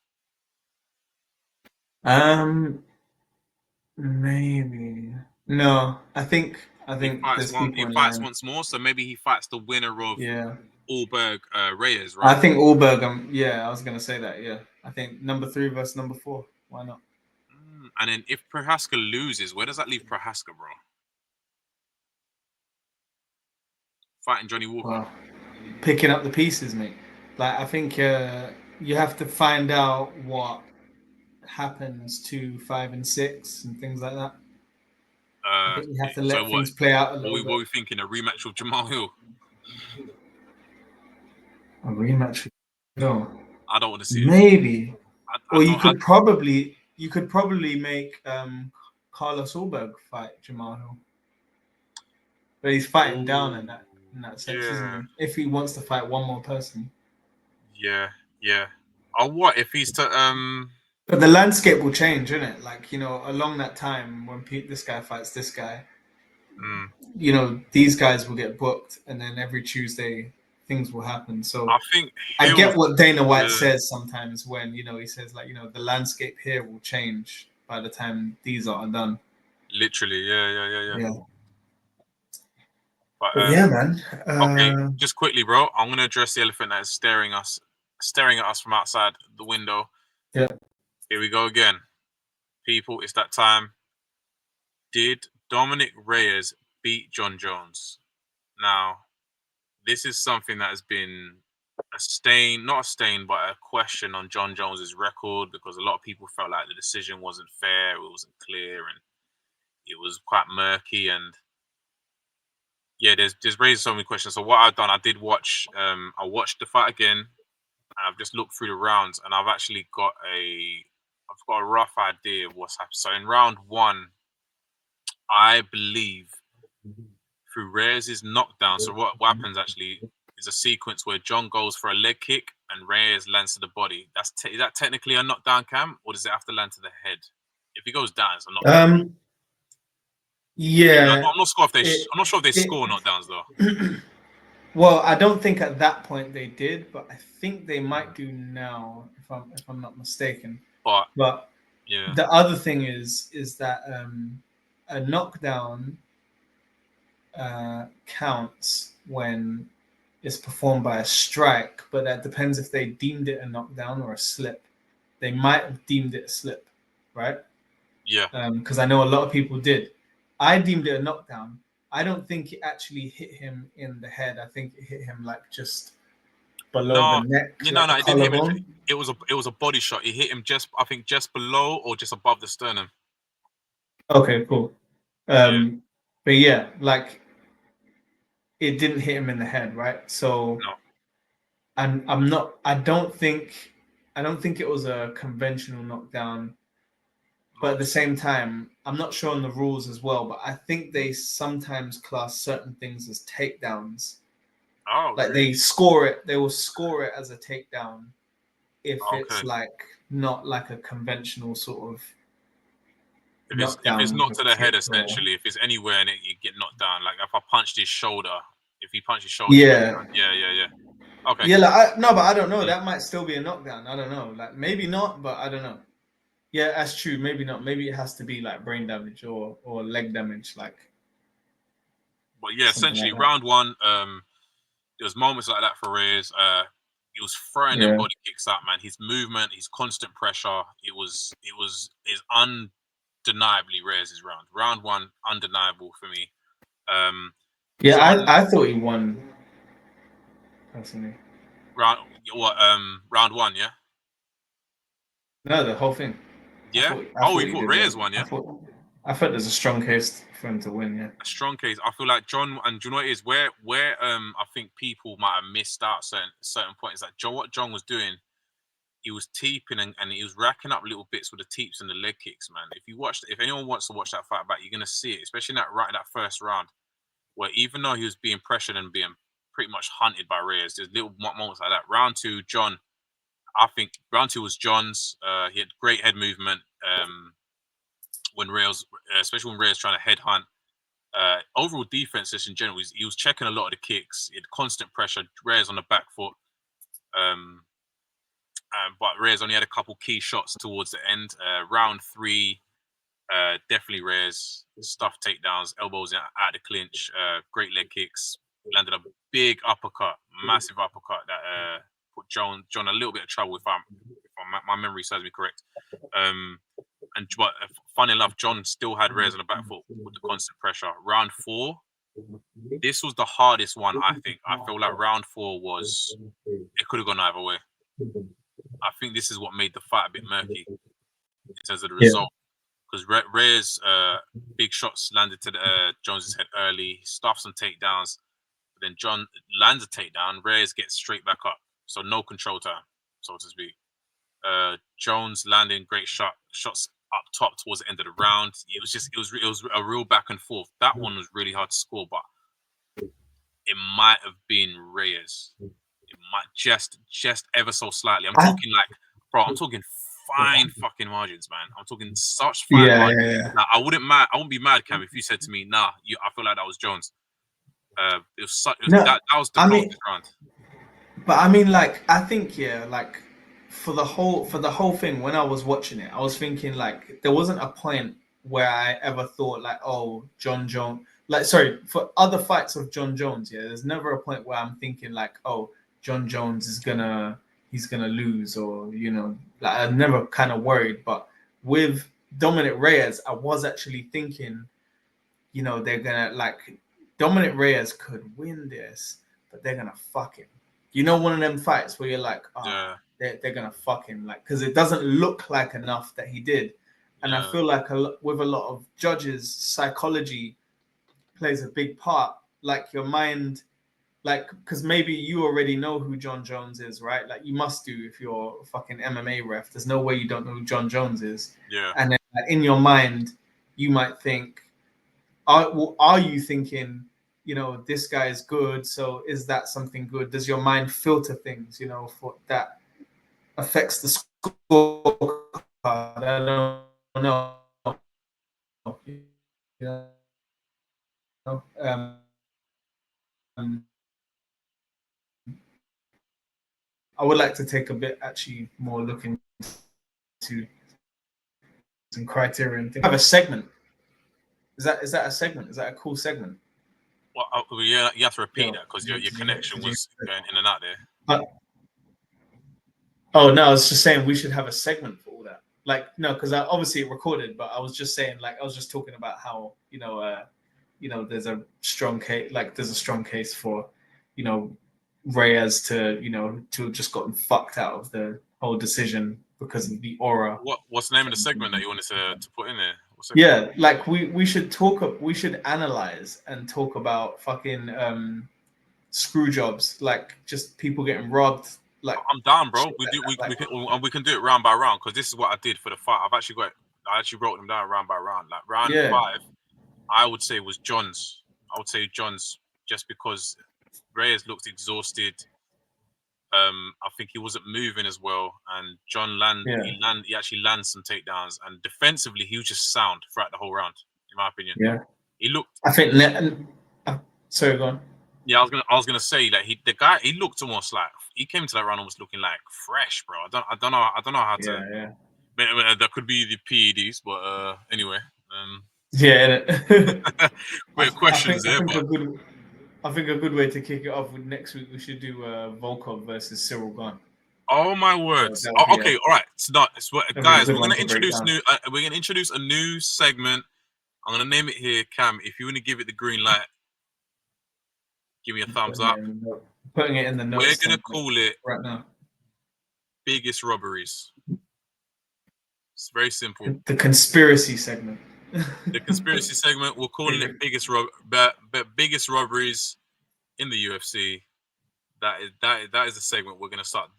Maybe. No, I think he fights once more, so maybe he fights the winner of Allberg Reyes, right? I think Allberg. I was gonna say that. Yeah, I think number 3 versus number 4. Why not? And then if Prohaska loses, where does that leave Prohaska, bro? Fighting Johnny Walker. Well, picking up the pieces, mate. Like I think you have to find out what happens to 5 and 6 and things like that. I think you have to let things play out a little bit. What are we thinking? A rematch with Jamal Hill? A rematch? No. I don't want to see it. Maybe. Or you could probably make Carlos Ulberg fight Jamal Hill. But he's fighting down in that sense, isn't he? If he wants to fight one more person. Yeah. Or what if he's to But the landscape will change, isn't it? Like, along that time when this guy fights this guy, these guys will get booked, and then every Tuesday things will happen. So I get what Dana White says sometimes when he says like the landscape here will change by the time these are done. Literally, yeah. But yeah, man. Okay, just quickly, bro. I'm gonna address the elephant that is staring at us from outside the window. Yeah. Here we go again, people. It's that time. Did Dominic Reyes beat John Jones? Now, this is something that has been not a stain, but a question on John Jones's record, because a lot of people felt like the decision wasn't fair, it wasn't clear, and it was quite murky. And Yeah, there's raised so many questions. So what I've done, I did watch. I watched the fight again. I've just looked through the rounds, and I've actually got a rough idea of what's happened. So in round 1, I believe through Reyes' knockdown. So what happens actually is a sequence where John goes for a leg kick and Reyes lands to the body. Is that technically a knockdown, Cam, or does it have to land to the head? If he goes down, it's a knockdown. Yeah, I'm not sure if they score knockdowns though. Well, I don't think at that point they did, but I think they might do now, if I'm not mistaken. But yeah, the other thing is that a knockdown counts when it's performed by a strike, but that depends if they deemed it a knockdown or a slip. They might have deemed it a slip, right? Yeah. Because I know a lot of people did. I deemed it a knockdown. I don't think it actually hit him in the head. I think it hit him like just below the neck. No, like it didn't hit him. Collarbone. It was a body shot. It hit him just below or just above the sternum. Okay, cool. But yeah, like it didn't hit him in the head, right? So, No. and I don't think it was a conventional knockdown. But at the same time, I'm not sure on the rules as well, but I think they sometimes class certain things as takedowns. Oh, like really? they will score it as a takedown if it's like not like a conventional sort of if it's knockdown not with to a the head, kick essentially, if it's anywhere and you get knocked down, like if I punched his shoulder, if he punched his shoulder, yeah. Okay. Yeah, but I don't know. That might still be a knockdown. I don't know. Like maybe not, but I don't know. Yeah, that's true. Maybe not. Maybe it has to be like brain damage or leg damage, like. But yeah, essentially, like round 1, there was moments like that for Reyes. He was throwing them body kicks out, man. His movement, his constant pressure. Is undeniably Reyes' round. Round 1, undeniable for me. Yeah, I thought he won. Personally. Round 1, yeah. No, the whole thing. Yeah. I thought You he thought did Reyes well. won, yeah. I thought there's a strong case for him to win. Yeah. A strong case. I feel like John, and do you know what it is? Where I think people might have missed out certain points. Like what John was doing, he was teeping and he was racking up little bits with the teeps and the leg kicks, man. If anyone wants to watch that fight back, you're gonna see it, especially in that first round, where even though he was being pressured and being pretty much hunted by Reyes, there's little moments like that. Round 2, John. I think round 2 was John's. He had great head movement. When Reyes, especially when Reyes trying to headhunt. Overall defense, just in general, he was checking a lot of the kicks. He had constant pressure. Reyes on the back foot. But Reyes only had a couple key shots towards the end. Round 3, definitely Reyes. Stuffed takedowns, elbows out of the clinch, great leg kicks. Landed a big uppercut, massive uppercut that put John a little bit of trouble if my memory serves me correct. But funny enough, John still had Reyes on the back foot with the constant pressure. Round 4, this was the hardest one, I think. I feel like round 4 it could have gone either way. I think this is what made the fight a bit murky in terms of the result. Because Reyes, big shots landed to Jones's head early, stuffed some takedowns. But then John lands a takedown, Reyes gets straight back up. So no control time, so to speak. Jones landing great shots up top towards the end of the round. It was a real back and forth. That one was really hard to score, but it might have been Reyes. It might just ever so slightly. I'm talking fine fucking margins, man. I'm talking such fine margins. Yeah. Now, I wouldn't be mad, Cam, if you said to me, "Nah, I feel like that was Jones." That was the closest round. But I mean, like, I think like for the whole thing, when I was watching it, I was thinking like there wasn't a point where I ever thought like, oh, John Jones. Like, sorry, for other fights of John Jones, there's never a point where I'm thinking like, oh, John Jones he's gonna lose, or like I'm never kind of worried. But with Dominic Reyes, I was actually thinking, they're gonna like Dominic Reyes could win this, but they're gonna fuck him. One of them fights where you're like, they're gonna fuck him, like, because it doesn't look like enough that he did. And I feel like with a lot of judges, psychology plays a big part like your mind, like, because maybe you already know who John Jones is, right? Like you must do if you're a fucking MMA ref. There's no way you don't know who John Jones is. Yeah. And then in your mind, you might think, are you thinking, this guy is good, so is that something good? Does your mind filter things, for that affects the scorecard? I don't know. I would like to take a bit actually more look into some criteria and have a segment. Is that a segment? Is that a cool segment? Well, you have to repeat that because your connection was going in and out there. Oh no, I was just saying we should have a segment for all that. Like no, because I obviously it recorded, but I was just saying, like, I was just talking about how there's a strong case, like there's a strong case for Reyes to have just gotten fucked out of the whole decision because of the aura. What's the name of the segment that you wanted to put in there? Yeah, like we should analyze and talk about fucking screw jobs, like just people getting robbed. Like I'm down, bro. We can do it round by round because this is what I did for the fight. I actually wrote them down round by round. Like round 5, I would say was John's. I would say John's just because Reyes looked exhausted. I think he wasn't moving as well, and he actually landed some takedowns, and defensively he was just sound throughout the whole round, in my opinion. Yeah, he looked. I think. Sorry, go on. Yeah, I was gonna say that he looked almost like he came to that round almost looking like fresh, bro. I don't know how to. Yeah. That could be the PEDs, but anyway. Yeah. Great questions there, but. I think a good way to kick it off with next week we should do Volkov versus Cyril Gane. Oh my words! So okay, all right. Guys, we're gonna introduce a new segment. I'm gonna name it here, Cam. If you want to give it the green light, give me a thumbs up. Putting it in the notes. We're gonna call it right now. Biggest robberies. It's very simple. The conspiracy segment. The conspiracy segment. We're calling it biggest robberies in the UFC. That is a segment we're gonna start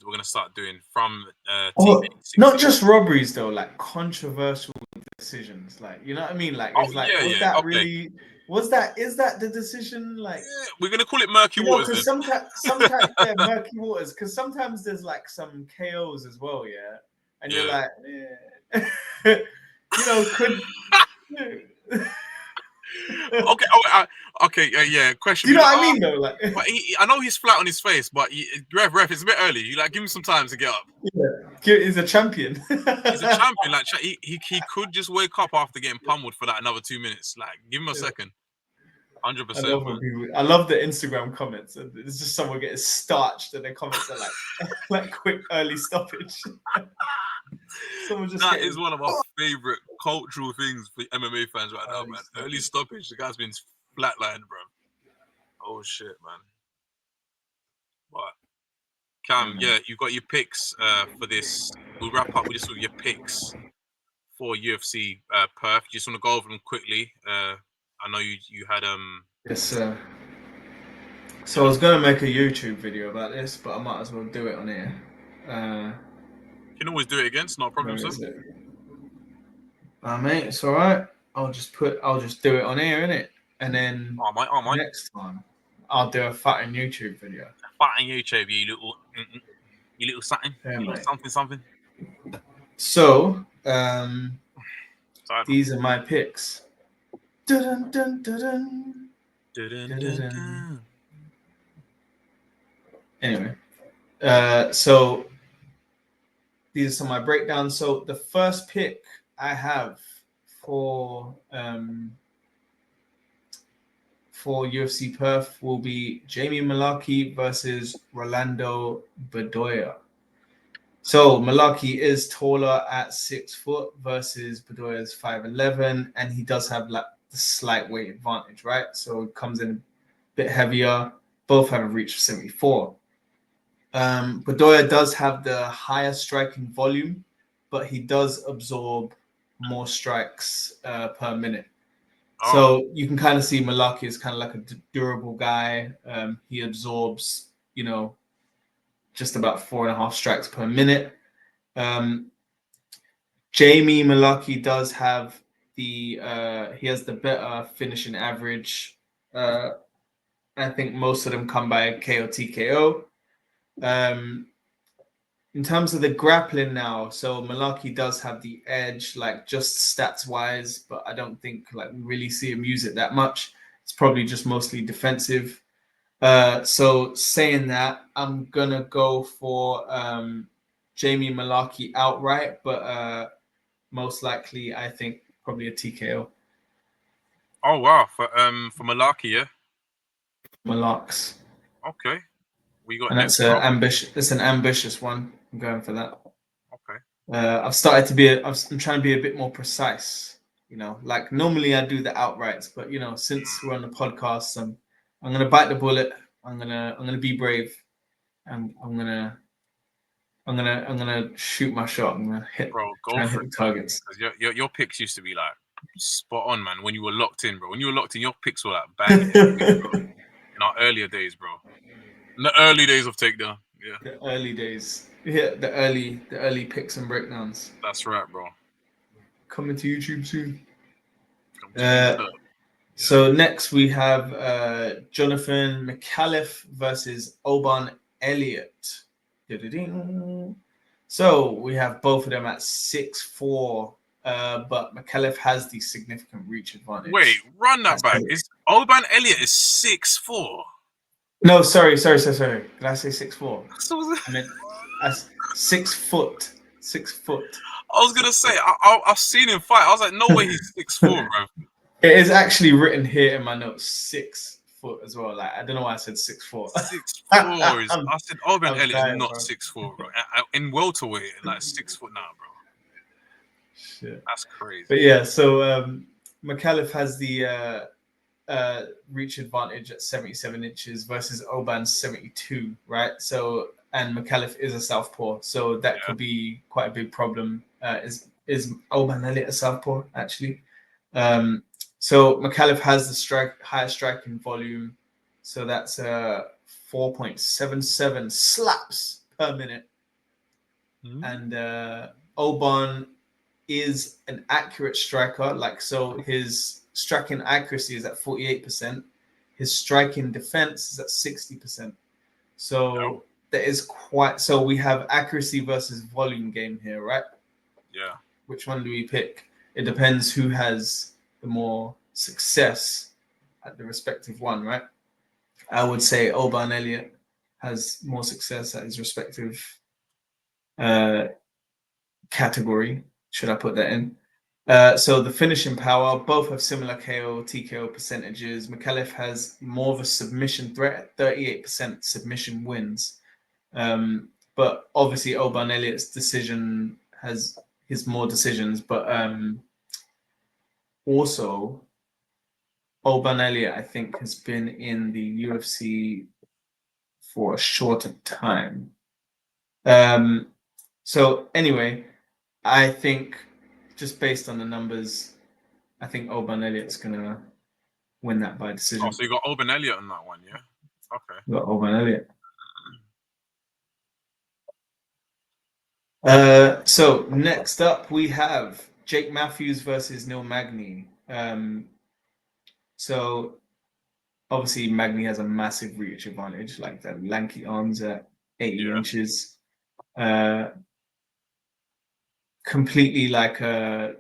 doing from not just robberies though, like controversial decisions. Like, you know what I mean? Like, it's is that the decision? Like, we're gonna call it murky waters. Because sometimes murky waters. Because sometimes there's like some KOs as well, yeah. And you're like, could. Okay. Yeah. Question. Do you know what I mean, though? Like, but I know he's flat on his face, but ref, it's a bit early. You give him some time to get up. Yeah, he's a champion. He's a champion. Like he could just wake up after getting pummeled for that another 2 minutes. Like, give him a second. 100%. I love the Instagram comments, and it's just someone getting starched, and the comments are like quick early stoppage. That is one of our favorite cultural things for MMA fans right now, man. Early stoppage. The guy's been flatlined, bro. Oh shit, man. But Cam, you got your picks for this. We'll wrap up with this with your picks for UFC Perth. Just want to go over them quickly. I know you had Yes, sir. So I was gonna make a YouTube video about this, but I might as well do it on here. You can always do it again. It's not a problem, sir. Mate, it's all right. I'll just do it on here, innit? And then next time I'll do a fatting YouTube video. Fatting YouTube, you little something, something. So, these are my picks. Dun, dun, dun, dun. Dun, dun, dun. Anyway, so these are some of my breakdowns. So the first pick I have for UFC Perth will be Jamie Mullarkey versus Rolando Bedoya. So Mullarkey is taller at 6 foot versus Bedoya's 5'11", and he does have like the slight weight advantage, right? So it comes in a bit heavier. Both have a reach of 74. Bedoya does have the higher striking volume, but he does absorb more strikes per minute. So you can kind of see Malaki is kind of like a durable guy. He absorbs, just about 4.5 strikes per minute. Jamie Malaki does have he has the better finishing average. I think most of them come by KO TKO. In terms of the grappling now, so Malaki does have the edge, like just stats wise, but I don't think like we really see him use it that much. It's probably just mostly defensive. So saying that, I'm gonna go for Jamie Malaki outright, but most likely I think probably a TKO. Oh wow, for Malaki, yeah. Malaks. Okay. We got And next. It's an ambitious one. I'm going for that. Okay. I've started to be. I'm trying to be a bit more precise. Like normally I do the outrights, but since we're on the podcast, I'm gonna bite the bullet. I'm gonna be brave, and I'm gonna shoot my shot. I'm gonna try and hit the targets. Because your picks used to be like spot on, man. When you were locked in, bro. When you were locked in, your picks were like banging. In our earlier days, bro. In the early days of Takedown. Yeah. The early days. Yeah, the early picks and breakdowns. That's right, bro. Coming to YouTube soon. So next we have Jonathan McAuliffe versus Oban Elliott. So we have both of them at 6'4", but McAuliffe has the significant reach advantage. Wait, run that back. Oban Elliott is 6'4". No, sorry. Did I say 6'4"? I meant 6 foot. 6 foot. I was gonna say I've seen him fight. I was like, no way, he's 6'4", bro. It is actually written here in my notes 6 foot as well. Like I don't know why I said 6'4". 6'4" is. I said Oban Elliott is not bro. 6'4", bro. In welterweight, like 6 foot now, bro. Shit. That's crazy. But yeah, so McAuliffe has the reach advantage at 77 inches versus Oban's 72, right? So and McAuliffe is a southpaw, so that could be quite a big problem. Is Oban Elliott a southpaw actually? So McAuliffe has the higher striking volume, so that's 4.77 slaps per minute, and Oban is an accurate striker. So his striking accuracy is at 48%. His striking defense is at 60%. So there is so we have accuracy versus volume game here, right? Yeah. Which one do we pick? It depends who has the more success at the respective one, right? I would say Oban Elliott has more success at his respective category. Should I put that in? So the finishing power, both have similar KO, TKO percentages. McAuliffe has more of a submission threat, 38% submission wins. But obviously Oban Elliott's decision has his more decisions, but also Oban Elliott, I think, has been in the UFC for a shorter time. So anyway, I think just based on the numbers, I think Oban Elliott's gonna win that by decision. Oh, so you got Oban Elliott on that one, yeah? Okay. You got Oban Elliott. So next up we have Jake Matthews versus Neil Magny. So obviously Magny has a massive reach advantage, like the lanky arms at 80 inches. Completely like 4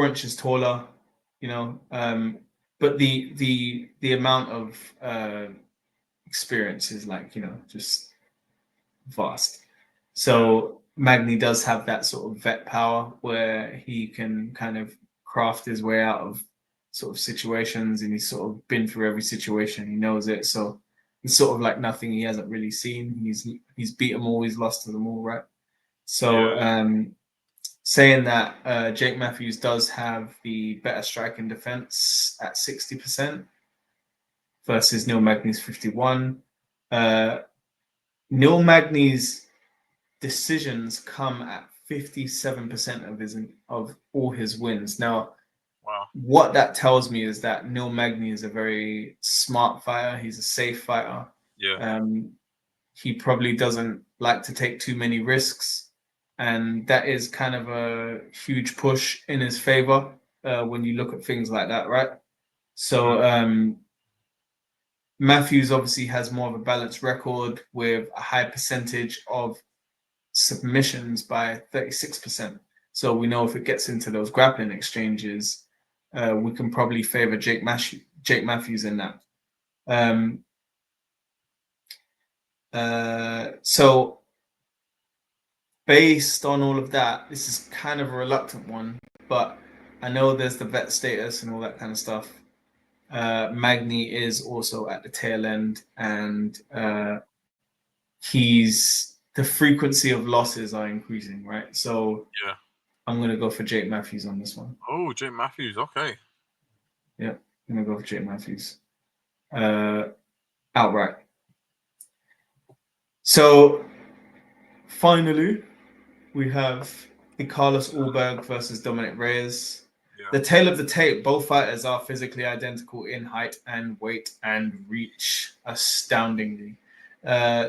inches taller, but the amount of experience is like, just vast. So Magny does have that sort of vet power where he can kind of craft his way out of sort of situations, and he's sort of been through every situation. He knows it. So it's sort of like nothing he hasn't really seen. He's beat them all, he's lost to them all, right? So saying that, Jake Matthews does have the better striking defense at 60% versus Neil Magny's 51. Neil Magny's decisions come at 57% of all his wins. Now, what that tells me is that Neil Magny is a very smart fighter. He's a safe fighter. Yeah. He probably doesn't like to take too many risks, and that is kind of a huge push in his favor when you look at things like that, right? So Matthews obviously has more of a balanced record with a high percentage of submissions by 36%. So we know if it gets into those grappling exchanges, we can probably favor Jake Matthews in that. So based on all of that, this is kind of a reluctant one, but I know there's the vet status and all that kind of stuff. Magny is also at the tail end, and the frequency of losses are increasing, right? So yeah, I'm gonna go for Jake Matthews on this one. Oh, Jake Matthews. Okay. Yeah, I'm gonna go for Jake Matthews. Outright. So finally, we have the Carlos Ulberg versus Dominic Reyes. Yeah. The tail of the tape, both fighters are physically identical in height and weight and reach astoundingly.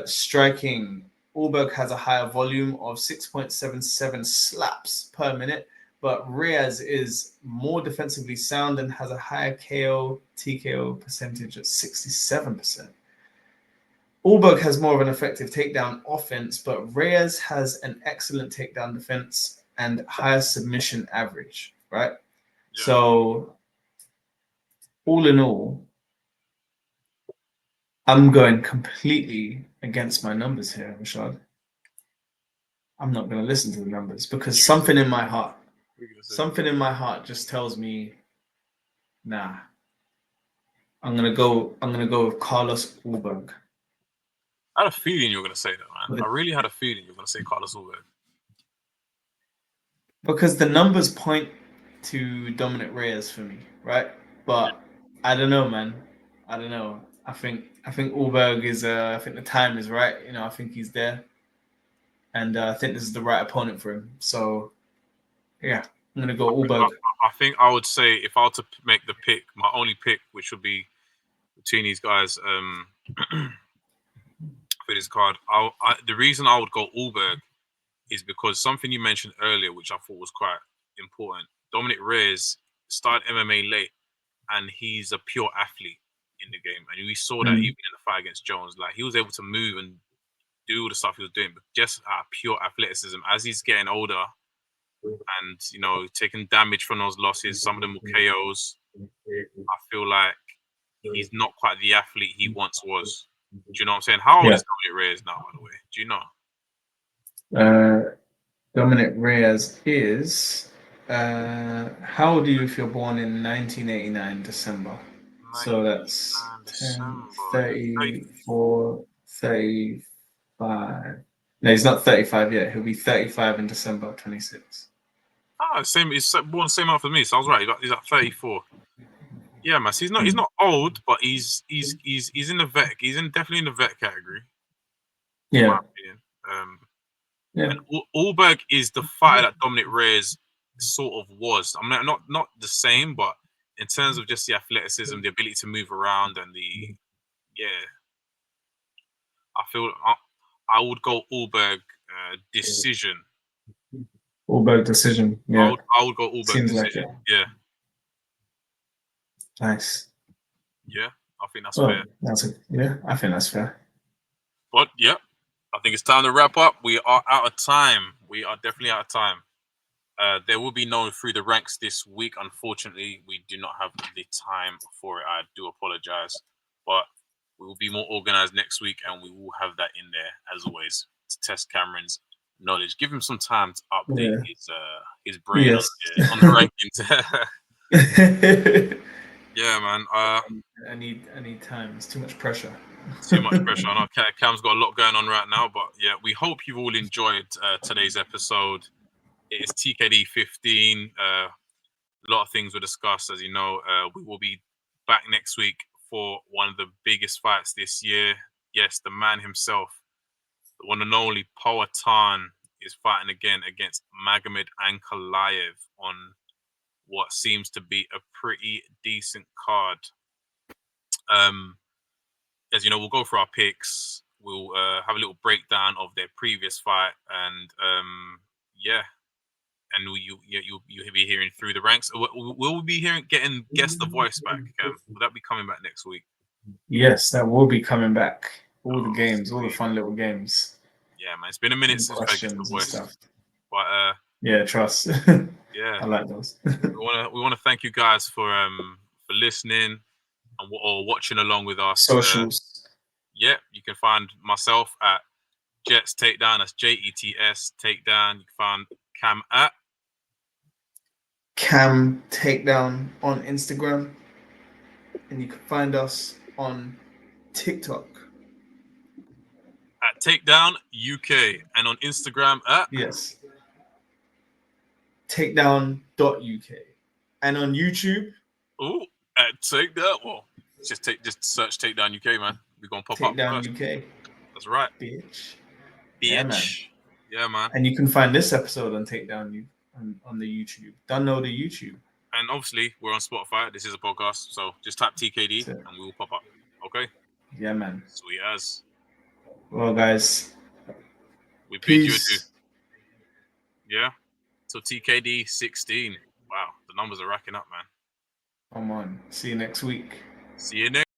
Striking, Ulberg has a higher volume of 6.77 slaps per minute, but Reyes is more defensively sound and has a higher KO TKO percentage at 67%. Ulberg has more of an effective takedown offense, but Reyes has an excellent takedown defense and higher submission average, right? Yeah. So, all in all, I'm going completely against my numbers here, Rashad. I'm not going to listen to the numbers because something in my heart just tells me, nah. I'm gonna go with Carlos Ulberg. I had a feeling you were going to say that, man. I really had a feeling you were going to say Carlos Ulberg. Because the numbers point to Dominic Reyes for me, right? But I don't know, man. I don't know. I think Ulberg is. I think the time is right. You know, I think he's there, and I think this is the right opponent for him. So, yeah, I'm gonna go Ulberg. I think I would say if I were to make the pick, my only pick, which would be between these guys, for this card, the reason I would go Ulberg is because something you mentioned earlier, which I thought was quite important. Dominic Reyes started MMA late, and he's a pure athlete in the game, and we saw that even in the fight against Jones. Like, he was able to move and do all the stuff he was doing, but just pure athleticism. As he's getting older, and taking damage from those losses, some of them were KOs. I feel like he's not quite the athlete he once was. Do you know what I'm saying? How old is Dominic Reyes now, by the way? Do you know? Dominic Reyes is. How old are you if you're born in 1989 December? So that's 10, 34, 35. No, he's not 35 yet. He'll be 35 in December 26. Same. He's born the same month as me, so I was right. He's at 34. Yeah, man. So he's not old, but he's in the vet. He's definitely in the vet category. Yeah. In my opinion. And Ulberg is the fighter that Dominic Reyes sort of was. I mean, not the same, but in terms of just the athleticism, the ability to move around, and I feel I would go Ulberg decision. Ulberg decision. Yeah. I would go Ulberg Seems decision. like it. Yeah. Nice. Yeah, I think that's fair. I think that's fair. But yeah, I think it's time to wrap up. We are out of time. We are definitely out of time. There will be no through the ranks this week. Unfortunately, we do not have the time for it. I do apologize, but we will be more organized next week, and we will have that in there as always to test Cameron's knowledge. Give him some time to update his brain on the rankings. Yeah, man. I need time. It's too much pressure. Too much pressure. I know Cam's got a lot going on right now, but yeah, we hope you've all enjoyed today's episode. It is TKD 15. A lot of things were discussed, as you know. We will be back next week for one of the biggest fights this year. Yes, the man himself, the one and only Powhatan, is fighting again against Magomed Ankalaev on what seems to be a pretty decent card. As you know, we'll go through our picks. We'll have a little breakdown of their previous fight, and and you'll be hearing through the ranks. We'll be getting Guess the Voice back. Will that be coming back next week? Yes, that will be coming back. All the games, all the fun little games. Yeah, man, it's been a minute since I Guess the Voice. But yeah, trust. Yeah, I like those. we want to thank you guys for listening and or watching along with us. Socials. Yeah, you can find myself at Jets Takedown. That's JETS Takedown. You can find Cam at Cam Takedown on Instagram, and you can find us on TikTok at Takedown UK, and on Instagram at takedown.uk, and on YouTube at Takedown. Well, just search Takedown UK, man. We're gonna pop up Takedown first. UK. That's right, bitch. Yeah, man. And you can find this episode on Takedown on the YouTube. Download the YouTube. And obviously, we're on Spotify. This is a podcast, so just type TKD and we will pop up. Okay? Yeah, man. Sweet as. Well, guys, we bid you adieu. Yeah. So TKD 16. Wow, the numbers are racking up, man. Come on. See you next week. See you next.